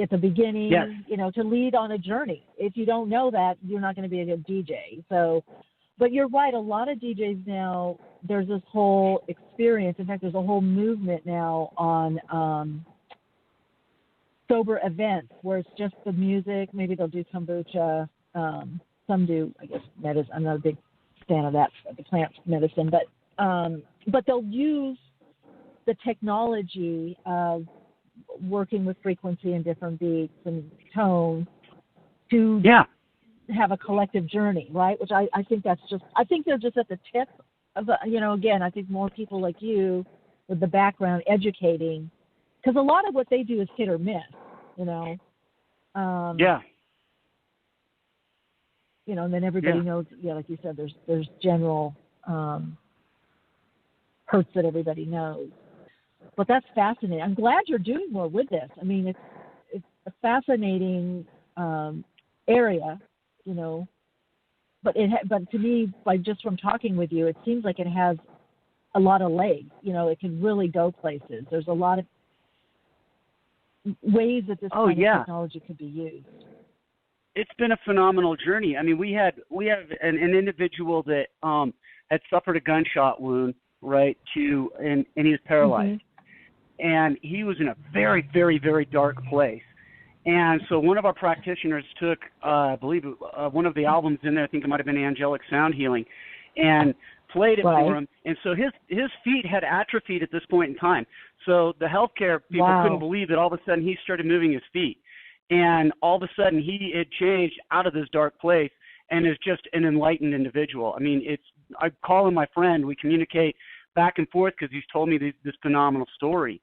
at the beginning, Yes. To lead on a journey. If you don't know that, you're not going to be a good DJ. So, but you're right. A lot of DJs now, there's this whole experience. In fact, there's a whole movement now on sober events where it's just the music. Maybe they'll do kombucha. Some do, I guess, medicine. I'm not a big fan of that, the plant medicine, but they'll use the technology of working with frequency and different beats and tone to have a collective journey, right? Which I think I think they're just at the tip of, again, I think more people like you with the background educating, because a lot of what they do is hit or miss, and then everybody knows, like you said, there's general hertz that everybody knows. But that's fascinating. I'm glad you're doing more with this. I mean, it's a fascinating area, But but to me, just from talking with you, it seems like it has a lot of legs. It can really go places. There's a lot of ways that this kind of technology could be used. It's been a phenomenal journey. I mean, we have an individual that had suffered a gunshot wound, right, and he was paralyzed. And he was in a very, very, very dark place. And so one of our practitioners took, I believe, one of the albums in there, I think it might have been Angelic Sound Healing, and played it for him. And so his feet had atrophied at this point in time. So the healthcare people couldn't believe that all of a sudden he started moving his feet. And all of a sudden he had changed out of this dark place and is just an enlightened individual. I mean, I call him my friend. We communicate back and forth because he's told me this phenomenal story.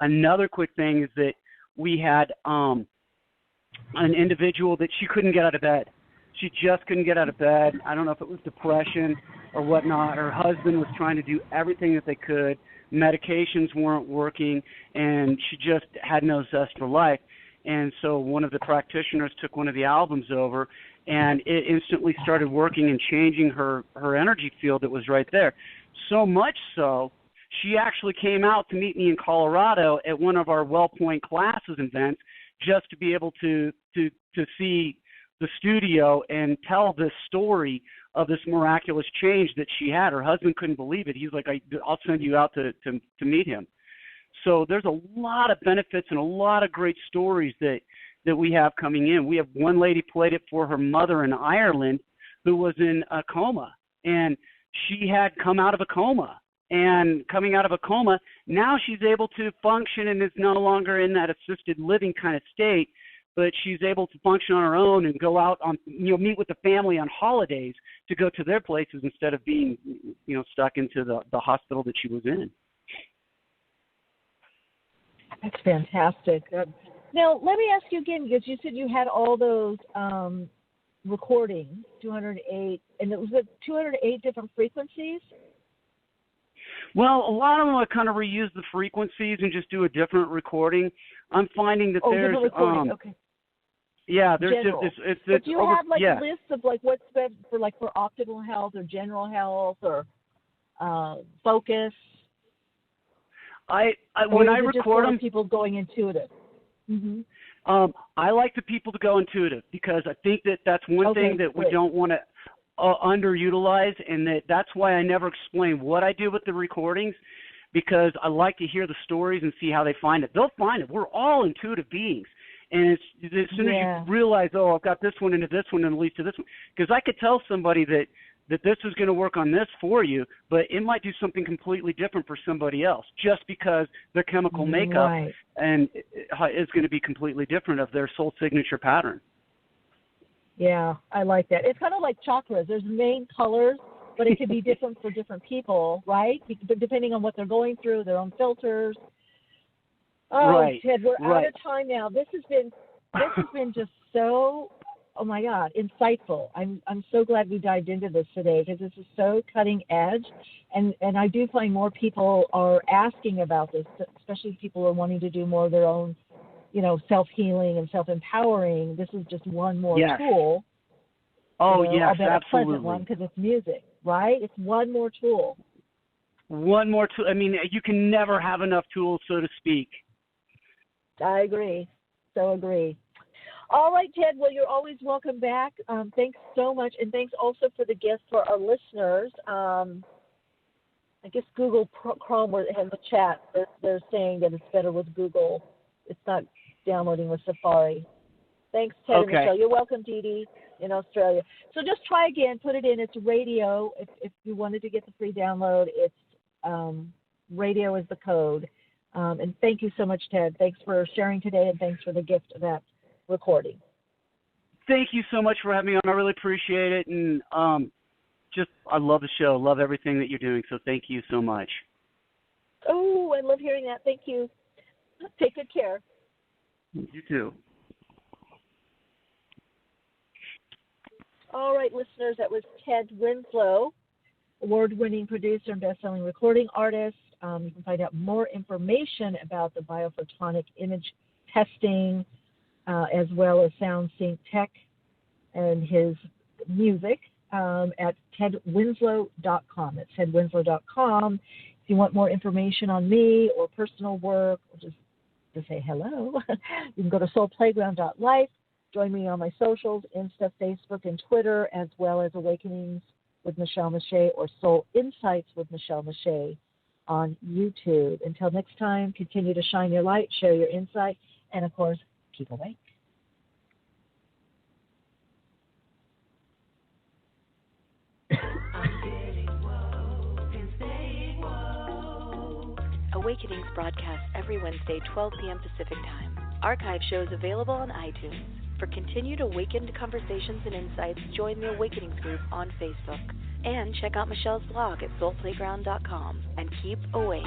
Another quick thing is that we had an individual that she couldn't get out of bed. She just couldn't get out of bed. I don't know if it was depression or whatnot. Her husband was trying to do everything that they could. Medications weren't working, and she just had no zest for life. And so one of the practitioners took one of the albums over, and it instantly started working and changing her energy field that was right there. So much so, she actually came out to meet me in Colorado at one of our WellPoint classes events just to be able to see the studio and tell this story of this miraculous change that she had. Her husband couldn't believe it. He's like, I'll send you out to meet him. So there's a lot of benefits and a lot of great stories that we have coming in. We have one lady played it for her mother in Ireland who was in a coma, and she had come out of a coma. And coming out of a coma, now she's able to function and is no longer in that assisted living kind of state, but she's able to function on her own and go out on, meet with the family on holidays to go to their places instead of being, stuck into the hospital that she was in. That's fantastic. Now, let me ask you again, because you said you had all those recordings, 208, and it was at 208 different frequencies? Well, a lot of them I kind of reuse the frequencies and just do a different recording. I'm finding that there's okay. Yeah, there's general. it's but do you have lists of what's best for optimal health or general health or focus? When I record them, people going intuitive. Mm-hmm. I like the people to go intuitive because I think that's one thing that we don't want to underutilize, and that's why I never explain what I do with the recordings, because I like to hear the stories and see how they find it. They'll find it. We're all intuitive beings, and as soon as you realize, I've got this one into this one and leads to this one, because I could tell somebody that this is going to work on this for you, but it might do something completely different for somebody else just because their chemical makeup and is going to be completely different of their soul signature pattern. Yeah, I like that. It's kind of like chakras. There's main colors, but it can be different for different people, right? Depending on what they're going through, their own filters. Oh, Ted, we're out of time now. This has been just so, oh my God, insightful. I'm so glad we dived into this today because this is so cutting edge, and I do find more people are asking about this, especially people who are wanting to do more of their own, self-healing and self-empowering. This is just one more tool. Oh, yes, I'll bet absolutely. A pleasant one because it's music, right? It's one more tool. one more tool. I mean, you can never have enough tools, so to speak. I agree. So agree. All right, Ted. Well, you're always welcome back. Thanks so much, and thanks also for the gift for our listeners. I guess Google Chrome has a chat. They're saying that it's better with Google. It's not downloading with Safari. Thanks, Ted and Michelle. You're welcome, Dee Dee, in Australia. So just try again. Put it in. It's radio. If you wanted to get the free download, it's radio is the code. And thank you so much, Ted. Thanks for sharing today, and thanks for the gift of that recording. Thank you so much for having me on. I really appreciate it. And I love the show. Love everything that you're doing. So thank you so much. Oh, I love hearing that. Thank you. Take good care. You too. All right, listeners, that was Ted Winslow, award-winning producer and best-selling recording artist. You can find out more information about the biophotonic image testing, as well as sound sync tech and his music at tedwinslow.com. That's tedwinslow.com. If you want more information on me or personal work, or just to say hello, you can go to soulplayground.life. Join me on my socials, Insta, Facebook, and Twitter, as well as Awakenings with Michele Meiche or Soul Insights with Michele Meiche on YouTube. Until next time, continue to shine your light, share your insight, and, of course, keep awake. Awakenings broadcasts every Wednesday, 12 p.m. Pacific Time. Archive shows available on iTunes. For continued awakened conversations and insights, join the Awakenings group on Facebook. And check out Michelle's blog at soulplayground.com. And keep awake.